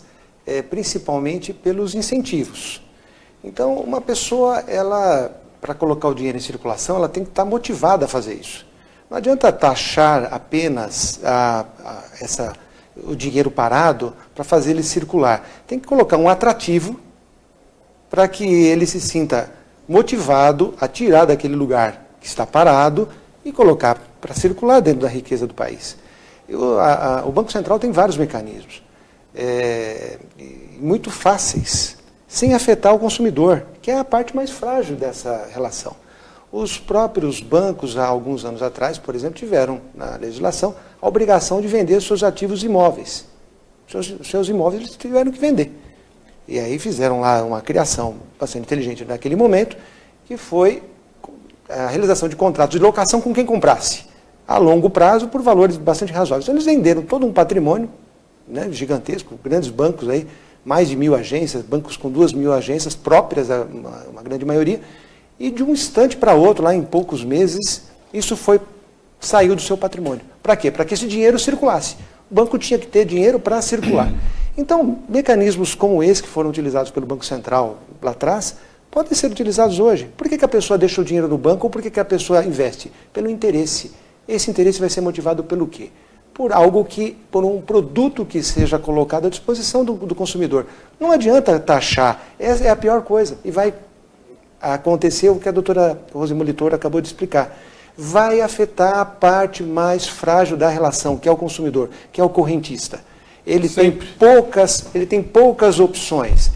principalmente pelos incentivos. Então, uma pessoa, para colocar o dinheiro em circulação, ela tem que estar motivada a fazer isso. Não adianta taxar apenas o dinheiro parado para fazer ele circular. Tem que colocar um atrativo para que ele se sinta motivado a tirar daquele lugar que está parado e colocar para circular dentro da riqueza do país. O Banco Central tem vários mecanismos, muito fáceis, sem afetar o consumidor, que é a parte mais frágil dessa relação. Os próprios bancos, há alguns anos atrás, por exemplo, tiveram na legislação a obrigação de vender seus ativos imóveis. Seus imóveis eles tiveram que vender. E aí fizeram lá uma criação bastante inteligente naquele momento, que foi a realização de contratos de locação com quem comprasse, a longo prazo, por valores bastante razoáveis. Então, eles venderam todo um patrimônio, né, gigantesco, grandes bancos, aí, mais de 1.000 agências, bancos com 2.000 agências próprias, uma grande maioria, e de um instante para outro, lá em poucos meses, isso saiu do seu patrimônio. Para quê? Para que esse dinheiro circulasse. O banco tinha que ter dinheiro para circular. Então, mecanismos como esse que foram utilizados pelo Banco Central lá atrás, podem ser utilizados hoje. Por que a pessoa deixa o dinheiro no banco ou por que a pessoa investe? Pelo interesse. Esse interesse vai ser motivado pelo quê? Por um produto que seja colocado à disposição do consumidor. Não adianta taxar, essa é a pior coisa. E vai acontecer o que a doutora Rose Molitor acabou de explicar. Vai afetar a parte mais frágil da relação, que é o consumidor, que é o correntista. Ele tem poucas opções.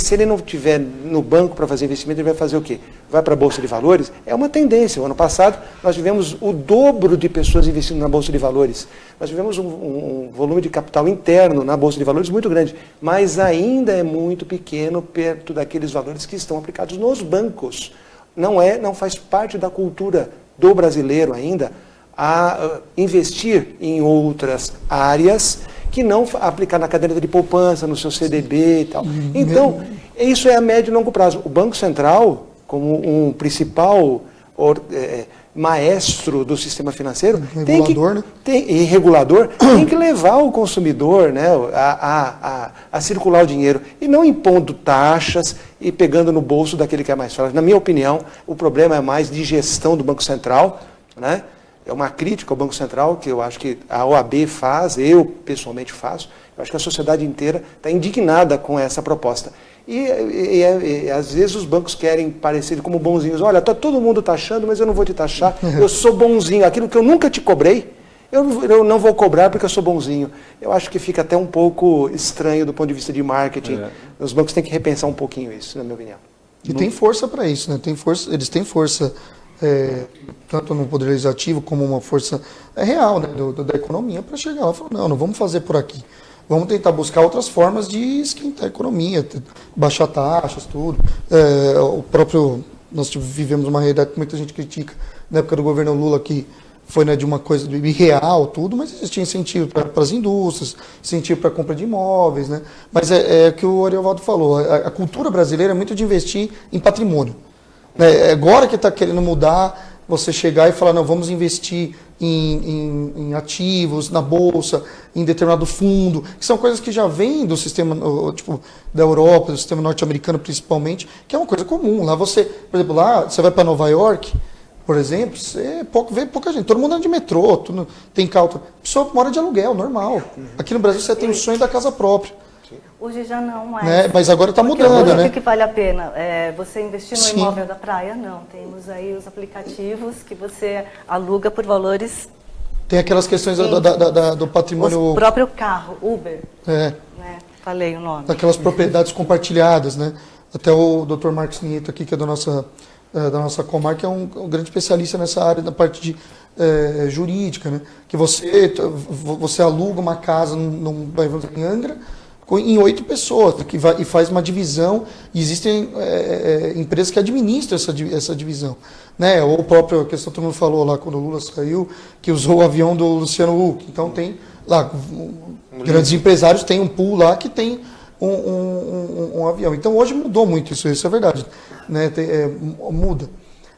Se ele não tiver no banco para fazer investimento, ele vai fazer o quê? Vai para a Bolsa de Valores? É uma tendência. O ano passado, nós tivemos o dobro de pessoas investindo na Bolsa de Valores. Nós tivemos um volume de capital interno na Bolsa de Valores muito grande, mas ainda é muito pequeno perto daqueles valores que estão aplicados nos bancos. Não faz parte da cultura do brasileiro ainda a investir em outras áreas que não aplicar na caderneta de poupança, no seu CDB e tal. Então, isso é a médio e longo prazo. O Banco Central, como um principal maestro do sistema financeiro, regulador, tem que levar o consumidor, né, a circular o dinheiro e não impondo taxas e pegando no bolso daquele que é mais frágil. Na minha opinião, o problema é mais de gestão do Banco Central, né? É uma crítica ao Banco Central, que eu acho que a OAB faz, eu pessoalmente faço, eu acho que a sociedade inteira está indignada com essa proposta. E às vezes os bancos querem parecer como bonzinhos. Olha, está todo mundo taxando, mas eu não vou te taxar, eu sou bonzinho. Aquilo que eu nunca te cobrei, eu não vou cobrar porque eu sou bonzinho. Eu acho que fica até um pouco estranho do ponto de vista de marketing. Os bancos têm que repensar um pouquinho isso, na minha opinião. E tem força para isso, né? Eles têm força, tanto no Poder Legislativo como uma força real, né, da economia, para chegar lá e falar, não vamos fazer por aqui. Vamos tentar buscar outras formas de esquentar a economia, baixar taxas, tudo. Nós vivemos uma realidade que muita gente critica na época do governo Lula, que foi, né, de uma coisa irreal, tudo, mas existia incentivo para as indústrias, incentivo para a compra de imóveis, né? Mas é o que o Ariovaldo falou, a cultura brasileira é muito de investir em patrimônio. Agora que está querendo mudar, você chegar e falar, não, vamos investir em ativos, na bolsa, em determinado fundo, que são coisas que já vêm do sistema, tipo, da Europa, do sistema norte-americano principalmente, que é uma coisa comum. Lá você, por exemplo, você vai para Nova York, por exemplo, vê pouca gente, todo mundo anda de metrô, tem carro, a pessoa mora de aluguel, normal. Aqui no Brasil você tem o sonho da casa própria. Hoje já não mais. Mas agora está mudando, hoje, né? O que vale a pena? Você investir no Sim. imóvel da praia? Não. Temos aí os aplicativos que você aluga por valores... Tem aquelas questões do patrimônio... O próprio carro, Uber. Né? Falei o nome. Daquelas propriedades compartilhadas, né? Até o Dr. Marcos Nieto aqui, que é da nossa comarca, é um grande especialista nessa área, da parte de jurídica, né? Que você aluga uma casa em Angra, em 8 pessoas, e faz uma divisão, e existem empresas que administram essa divisão. Né? Ou o próprio, a questão que todo mundo falou lá, quando o Lula saiu, que usou o avião do Luciano Huck. Então tem lá, grandes empresários têm um pool lá que tem um avião. Então hoje mudou muito isso é verdade. Né? Muda.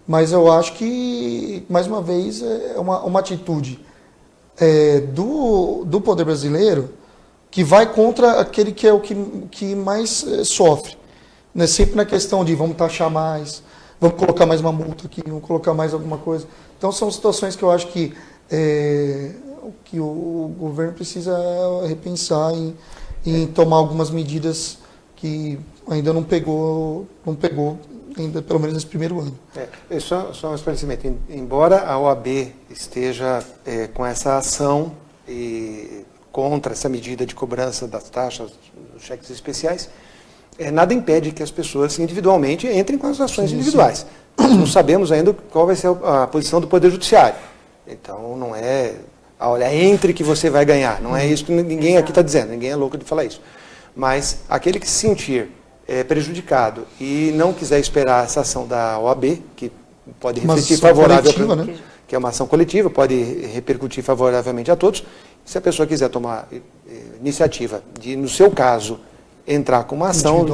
Mas eu acho que, mais uma vez, é uma atitude do poder brasileiro que vai contra aquele que é o que mais sofre. Né? Sempre na questão de vamos taxar mais, vamos colocar mais uma multa aqui, vamos colocar mais alguma coisa. Então são situações que eu acho que o governo precisa repensar em tomar algumas medidas que ainda não pegou ainda pelo menos nesse primeiro ano. Só um esclarecimento. Embora a OAB esteja com essa ação contra essa medida de cobrança das taxas, dos cheques especiais, nada impede que as pessoas individualmente entrem com as ações individuais. Nós não sabemos ainda qual vai ser a posição do Poder Judiciário. Então não é, olha, entre que você vai ganhar. Não é isso que ninguém aqui está dizendo, ninguém é louco de falar isso. Mas aquele que se sentir prejudicado e não quiser esperar essa ação da OAB, que pode refletir favorável, né? Que é uma ação coletiva, pode repercutir favoravelmente a todos. Se a pessoa quiser tomar iniciativa de, no seu caso, entrar com uma ação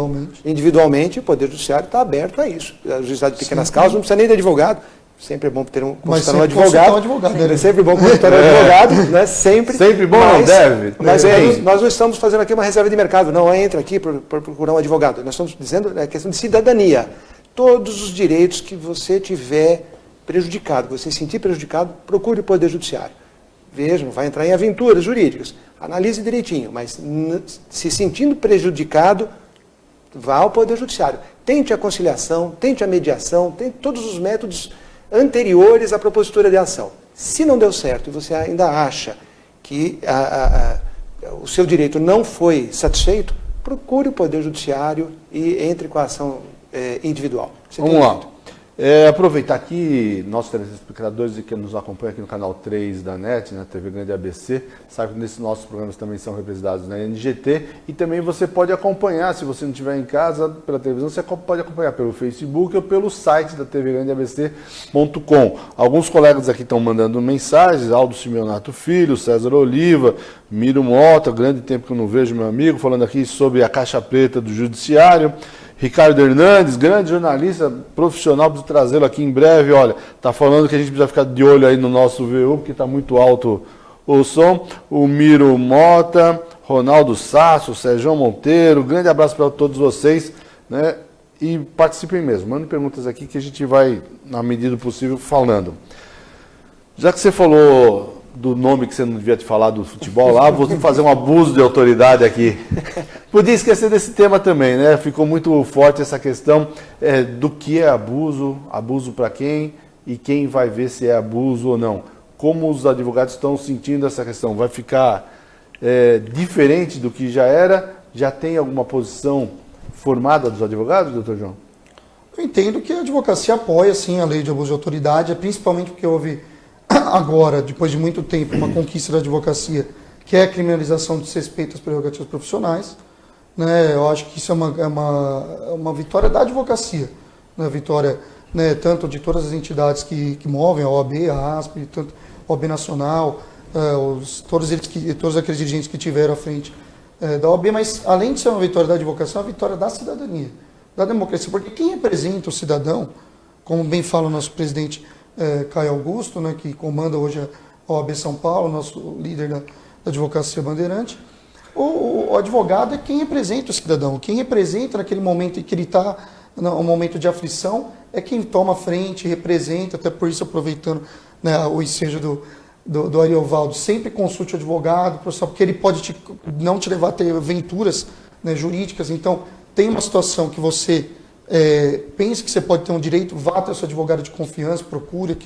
individualmente, o Poder Judiciário está aberto a isso. O juizado de pequenas causas não precisa nem de advogado. Sempre é bom ter consultar um advogado. É sempre bom consultar um advogado, né? Sempre bom, não deve. Mas nós não estamos fazendo aqui uma reserva de mercado, não entra aqui para procurar um advogado. Nós estamos dizendo a questão de cidadania. Todos os direitos que você tiver prejudicado, você sentir prejudicado, procure o Poder Judiciário. Vejam, vai entrar em aventuras jurídicas. Analise direitinho, mas se sentindo prejudicado, vá ao Poder Judiciário. Tente a conciliação, tente a mediação, tente todos os métodos anteriores à propositura de ação. Se não deu certo e você ainda acha que o seu direito não foi satisfeito, procure o Poder Judiciário e entre com a ação individual. Vamos lá. Aproveitar aqui, nossos telespectadores que nos acompanham aqui no canal 3 da NET, na TV Grande ABC, sabe que nesses nossos programas também são reprisados na NGT, e também você pode acompanhar, se você não estiver em casa, pela televisão, você pode acompanhar pelo Facebook ou pelo site da tvgrandeabc.com. Alguns colegas aqui estão mandando mensagens, Aldo Simeonato Filho, César Oliva, Miro Mota, grande tempo que eu não vejo meu amigo, falando aqui sobre a caixa preta do Judiciário. Ricardo Hernandes, grande jornalista profissional, preciso trazê-lo aqui em breve. Olha, está falando que a gente precisa ficar de olho aí no nosso VU, porque está muito alto o som. O Miro Mota, Ronaldo Sasso, Sérgio Monteiro, grande abraço para todos vocês, né? E participem mesmo, mandem perguntas aqui que a gente vai, na medida do possível, falando. Já que você falou do nome que você não devia te falar do futebol lá, vou fazer um abuso de autoridade aqui. Podia esquecer desse tema também, né? Ficou muito forte essa questão do que é abuso, abuso para quem e quem vai ver se é abuso ou não. Como os advogados estão sentindo essa questão? Vai ficar diferente do que já era? Já tem alguma posição formada dos advogados, doutor João? Eu entendo que a advocacia apoia, sim, a lei de abuso de autoridade, principalmente porque houve agora, depois de muito tempo, uma conquista da advocacia, que é a criminalização de desrespeito às prerrogativas profissionais. Né? Eu acho que isso é uma vitória da advocacia, né? Vitória, né, tanto de todas as entidades que movem, a OAB, a ASP, tanto a OAB Nacional, todos aqueles dirigentes que tiveram à frente da OAB, mas além de ser uma vitória da advocacia, é uma vitória da cidadania, da democracia, porque quem representa o cidadão, como bem fala o nosso presidente Caio Augusto, né, que comanda hoje a OAB São Paulo, nosso líder da advocacia bandeirante. O advogado é quem representa o cidadão, quem representa naquele momento em que ele está num momento de aflição, é quem toma a frente, representa, até por isso aproveitando, né, o ensejo do Ariovaldo, sempre consulte o advogado, porque ele pode não te levar a ter aventuras, né, jurídicas. Então, tem uma situação que você pense que você pode ter um direito, vá até o seu advogado de confiança, procure,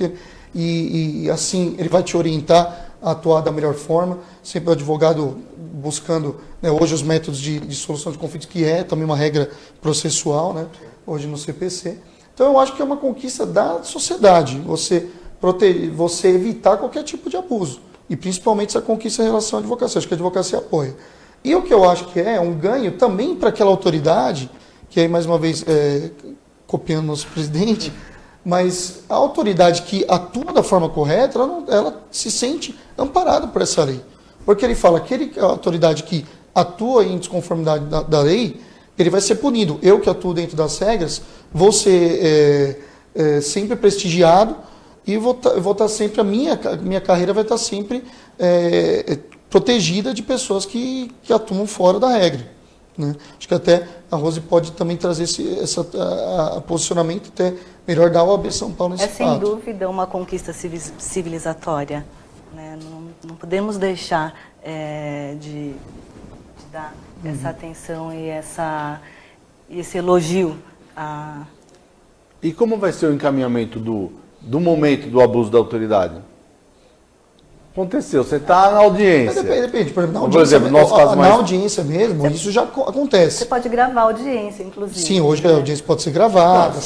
e assim ele vai te orientar a atuar da melhor forma. Sempre o advogado buscando, né, hoje os métodos de solução de conflitos, que é também uma regra processual, né, hoje no CPC. Então eu acho que é uma conquista da sociedade, você evitar qualquer tipo de abuso, e principalmente essa conquista em relação à advocacia. Acho que a advocacia apoia. E o que eu acho que é um ganho também para aquela autoridade, que aí mais uma vez copiando nosso presidente, mas a autoridade que atua da forma correta, ela se sente amparada por essa lei. Porque ele fala que a autoridade que atua em desconformidade da lei, ele vai ser punido. Eu que atuo dentro das regras, vou ser sempre prestigiado e vou estar sempre, a minha carreira vai estar sempre protegida de pessoas que atuam fora da regra. Né? Acho que até a Rose pode também trazer esse posicionamento até melhor da OAB São Paulo nesse fato. É sem dúvida uma conquista civilizatória. Né? Não podemos deixar de dar essa atenção e esse elogio. E como vai ser o encaminhamento do momento do abuso da autoridade? Aconteceu, você está na audiência. Depende, por exemplo, Por exemplo, nosso caso na audiência mesmo, isso já acontece. Você pode gravar a audiência, inclusive. Sim, hoje a audiência pode ser gravada.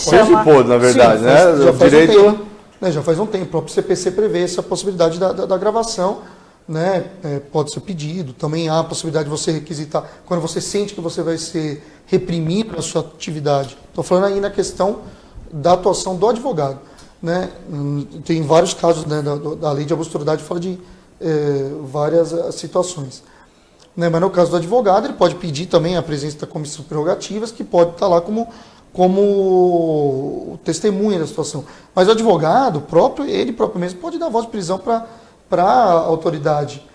Pode, na verdade, sim, né? Já faz um tempo, né? Já faz um tempo. O próprio CPC prevê essa possibilidade da gravação, né? Pode ser pedido. Também há a possibilidade de você requisitar quando você sente que você vai ser reprimido na sua atividade. Estou falando aí na questão da atuação do advogado. Né? Tem vários casos, né, da lei de abuso de autoridade, fala de várias situações. Né? Mas no caso do advogado, ele pode pedir também a presença da comissão de prerrogativas, que pode estar lá como testemunha da situação. Mas o advogado, ele próprio mesmo, pode dar voz de prisão para a autoridade,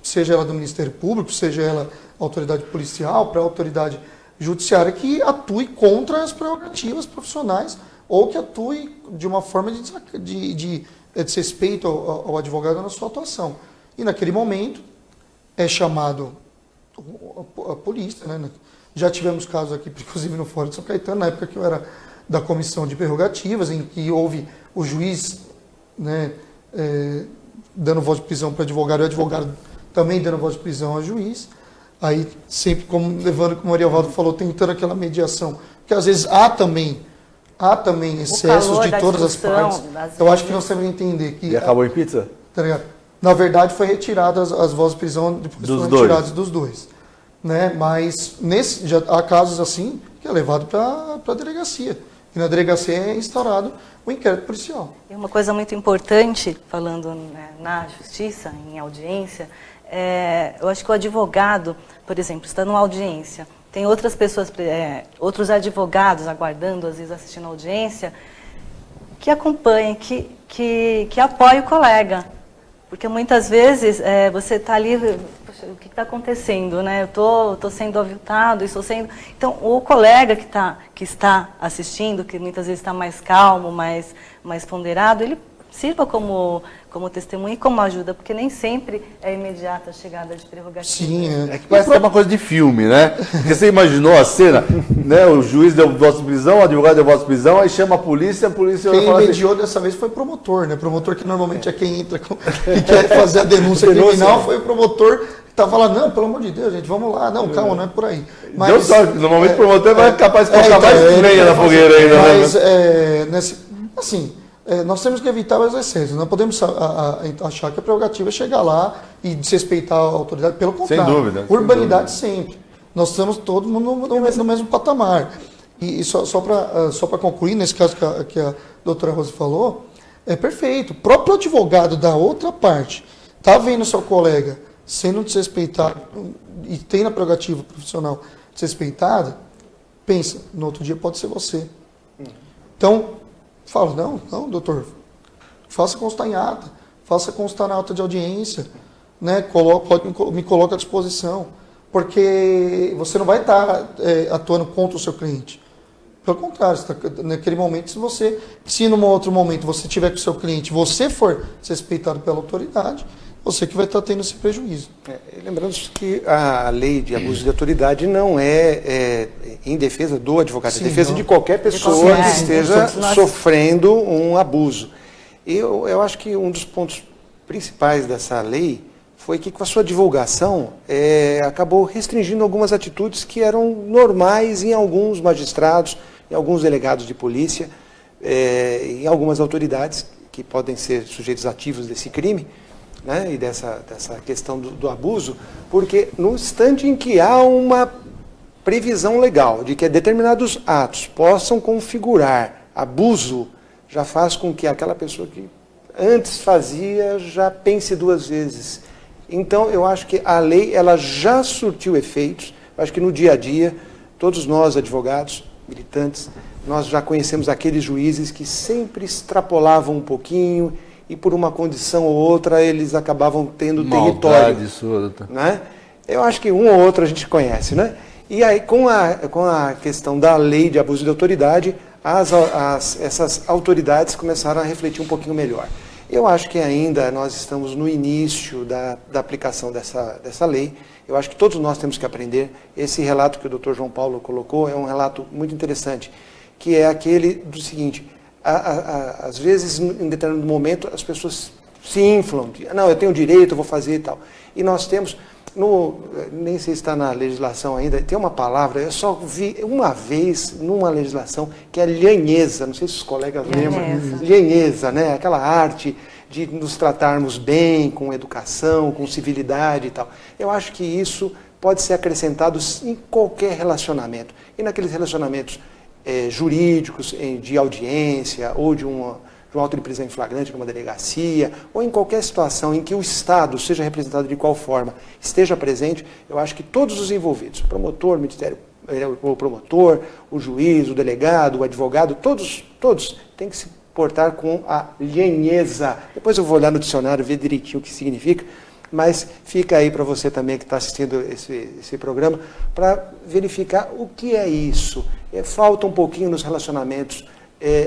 seja ela do Ministério Público, seja ela autoridade policial, para a autoridade judiciária, que atue contra as prerrogativas profissionais ou que atue de uma forma de desrespeito ao advogado na sua atuação. E naquele momento é chamado a polícia. Né? Já tivemos casos aqui, inclusive no Fórum de São Caetano, na época que eu era da comissão de prerrogativas, em que houve o juiz, né, dando voz de prisão para o advogado e o advogado também dando voz de prisão ao juiz. Aí sempre, levando, como o Maria Valdo falou, tentando aquela mediação. Porque às vezes há também excessos de todas as partes. Eu acho que nós temos que entender que... E acabou em pizza? Tá ligado? Na verdade, foi retiradas as vozes de prisão, depois foram retiradas dos dois. Né? Mas já há casos assim que é levado para a delegacia. E na delegacia é instaurado o inquérito policial. E uma coisa muito importante, falando, né, na justiça, em audiência, eu acho que o advogado, por exemplo, está numa audiência, tem outras pessoas, outros advogados aguardando, às vezes assistindo a audiência, que acompanhem, que apoiem o colega. Porque muitas vezes você está ali, poxa, o que está acontecendo? Né? Eu estou sendo aviltado, estou sendo... Então, o colega que está assistindo, que muitas vezes está mais calmo, mais ponderado, ele sirva como testemunha e como ajuda, porque nem sempre é imediata a chegada de prerrogativa. Sim, é que parece que é uma coisa de filme, né? Porque você imaginou a cena, né? O juiz deu voz de prisão, o advogado deu voz de prisão, aí chama a polícia Quem mediou dessa vez foi o promotor, né? O promotor que normalmente é quem entra e quer fazer a denúncia criminal, foi o promotor que estava lá, não, pelo amor de Deus, gente, vamos lá, não, calma, não é por aí. Mas, deu sorte, normalmente o promotor vai capaz de colocar mais lenha na fogueira ainda. Mas, assim... nós temos que evitar os excessos. Não podemos achar que a prerrogativa é chegar lá e desrespeitar a autoridade. Pelo contrário, sem dúvida, urbanidade sempre. Nós estamos todos no mesmo patamar. E só para concluir, nesse caso que a doutora Rose falou, é perfeito. O próprio advogado da outra parte está vendo seu colega sendo desrespeitado e tem a prerrogativa profissional desrespeitada, pensa, no outro dia pode ser você. Então, falo, não, doutor, faça constar em ata, faça constar na ata de audiência, né? Me coloque à disposição, porque você não vai estar atuando contra o seu cliente. Pelo contrário, naquele momento, se num outro momento você tiver com o seu cliente, você for desrespeitado pela autoridade, você que vai estar tendo esse prejuízo. Lembrando que a lei de abuso de autoridade não é em defesa do advogado, é em defesa de qualquer pessoa que esteja sofrendo um abuso. Eu acho que um dos pontos principais dessa lei foi que com a sua divulgação acabou restringindo algumas atitudes que eram normais em alguns magistrados, em alguns delegados de polícia, em algumas autoridades que podem ser sujeitos ativos desse crime. né, e dessa questão do abuso, porque no instante em que há uma previsão legal de que determinados atos possam configurar abuso, já faz com que aquela pessoa que antes fazia já pense duas vezes. Então, eu acho que a lei ela já surtiu efeitos. Eu acho que no dia a dia, todos nós, advogados, militantes, nós já conhecemos aqueles juízes que sempre extrapolavam um pouquinho e por uma condição ou outra eles acabavam tendo território. Né? Eu acho que um ou outro a gente conhece, né? E aí, com a questão da lei de abuso de autoridade, essas autoridades começaram a refletir um pouquinho melhor. Eu acho que ainda nós estamos no início da aplicação dessa lei. Eu acho que todos nós temos que aprender. Esse relato que o Dr. João Paulo colocou é um relato muito interessante, que é aquele do seguinte, às vezes, em determinado momento, as pessoas se inflam, não, eu tenho direito, eu vou fazer e tal. E nós temos, nem sei se está na legislação ainda, tem uma palavra, eu só vi uma vez numa legislação, que é lhanheza, não sei se os colegas lembram. Lhanheza, né? Aquela arte de nos tratarmos bem, com educação, com civilidade e tal. Eu acho que isso pode ser acrescentado em qualquer relacionamento. E naqueles relacionamentos jurídicos, de audiência, ou de um auto de prisão em flagrante numa delegacia, ou em qualquer situação em que o Estado, seja representado de qual forma, esteja presente, eu acho que todos os envolvidos, o promotor, o promotor, o juiz, o delegado, o advogado, todos têm que se portar com a lhanheza. Depois eu vou olhar no dicionário, ver direitinho o que significa, mas fica aí para você também que está assistindo esse programa, para verificar o que é isso. Falta um pouquinho nos relacionamentos.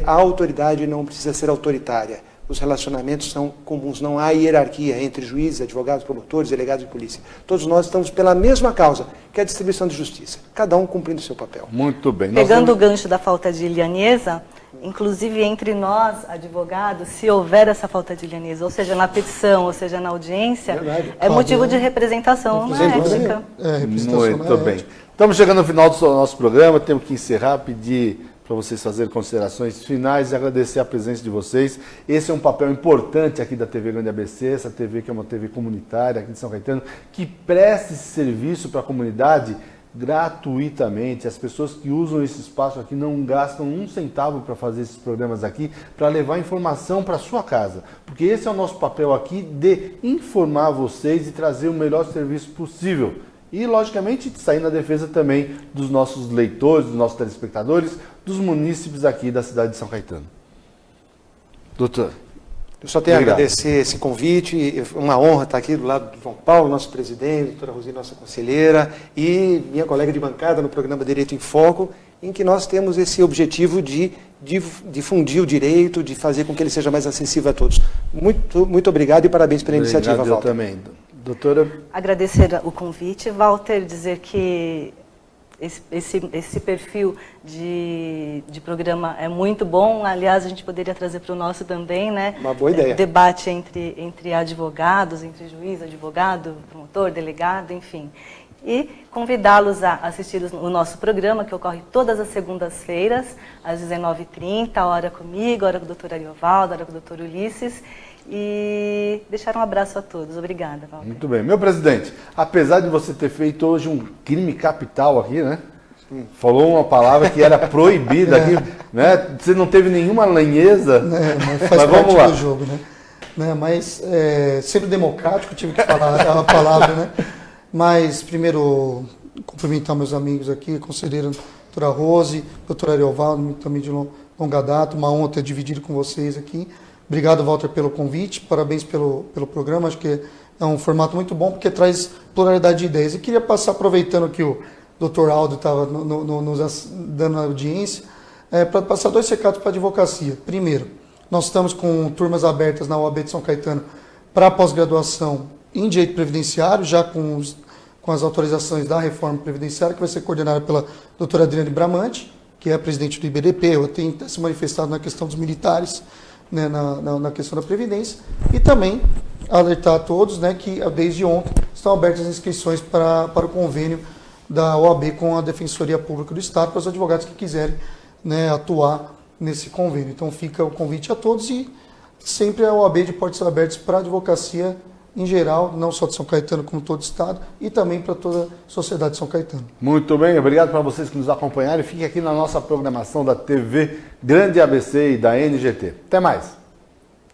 A autoridade não precisa ser autoritária. Os relacionamentos são comuns, não há hierarquia entre juízes, advogados, promotores, delegados de polícia. Todos nós estamos pela mesma causa, que é a distribuição de justiça. Cada um cumprindo o seu papel. Muito bem. Pegando o gancho da falta de lhaneza, inclusive entre nós, advogados, se houver essa falta de lhaneza, ou seja, na petição, ou seja, na audiência, é motivo de representação na ética. Muito bem. Estamos chegando no final do nosso programa, temos que encerrar, pedir para vocês fazerem considerações finais e agradecer a presença de vocês. Esse é um papel importante aqui da TV Grande ABC, essa TV que é uma TV comunitária aqui de São Caetano, que presta esse serviço para a comunidade gratuitamente. As pessoas que usam esse espaço aqui não gastam um centavo para fazer esses programas aqui, para levar informação para a sua casa. Porque esse é o nosso papel aqui, de informar vocês e trazer o melhor serviço possível. E, logicamente, sair na defesa também dos nossos leitores, dos nossos telespectadores, dos munícipes aqui da cidade de São Caetano. Doutor. Eu só tenho a agradecer esse convite, uma honra estar aqui do lado do João Paulo, nosso presidente, doutora Rosi, nossa conselheira, e minha colega de bancada no programa Direito em Foco, em que nós temos esse objetivo de difundir o direito, de fazer com que ele seja mais acessível a todos. Muito obrigado e parabéns pela iniciativa, Walter. Eu também. Doutora? Agradecer o convite, Walter, dizer que esse perfil de programa é muito bom. Aliás, a gente poderia trazer para o nosso também, né? Uma boa ideia. Debate entre advogados, entre juiz, advogado, promotor, delegado, enfim. E convidá-los a assistir o nosso programa, que ocorre todas as segundas-feiras, às 19h30, hora comigo, hora com o doutor Ariovaldo, hora com o doutor Ulisses. E deixar um abraço a todos. Obrigada, Walter. Muito bem. Meu presidente, apesar de você ter feito hoje um crime capital aqui, né? Falou uma palavra que era proibida aqui, né? Você não teve nenhuma lanheza. Mas faz parte do jogo, né? Mas sempre democrático, tive que falar a palavra, né? Mas primeiro cumprimentar meus amigos aqui, conselheira doutora Rose, doutora Ariovaldo, também de longa data, uma honra ter dividido com vocês aqui. Obrigado, Walter, pelo convite, parabéns pelo programa, acho que é um formato muito bom, porque traz pluralidade de ideias. E queria passar, aproveitando que o Dr. Aldo estava nos dando a audiência, para passar 2 recados para a advocacia. Primeiro, nós estamos com turmas abertas na UAB de São Caetano para pós-graduação em Direito Previdenciário, já com as autorizações da reforma previdenciária, que vai ser coordenada pela doutora Adriane Bramante, que é a presidente do IBDP, eu tenho se manifestado na questão dos militares, né, na questão da Previdência, e também alertar a todos, né, que desde ontem estão abertas as inscrições para o convênio da OAB com a Defensoria Pública do Estado, para os advogados que quiserem, né, atuar nesse convênio. Então fica o convite a todos e sempre a OAB de portas abertas para a advocacia em geral, não só de São Caetano, como todo o estado, e também para toda a sociedade de São Caetano. Muito bem, obrigado para vocês que nos acompanharam e fiquem aqui na nossa programação da TV Grande ABC e da NGT. Até mais!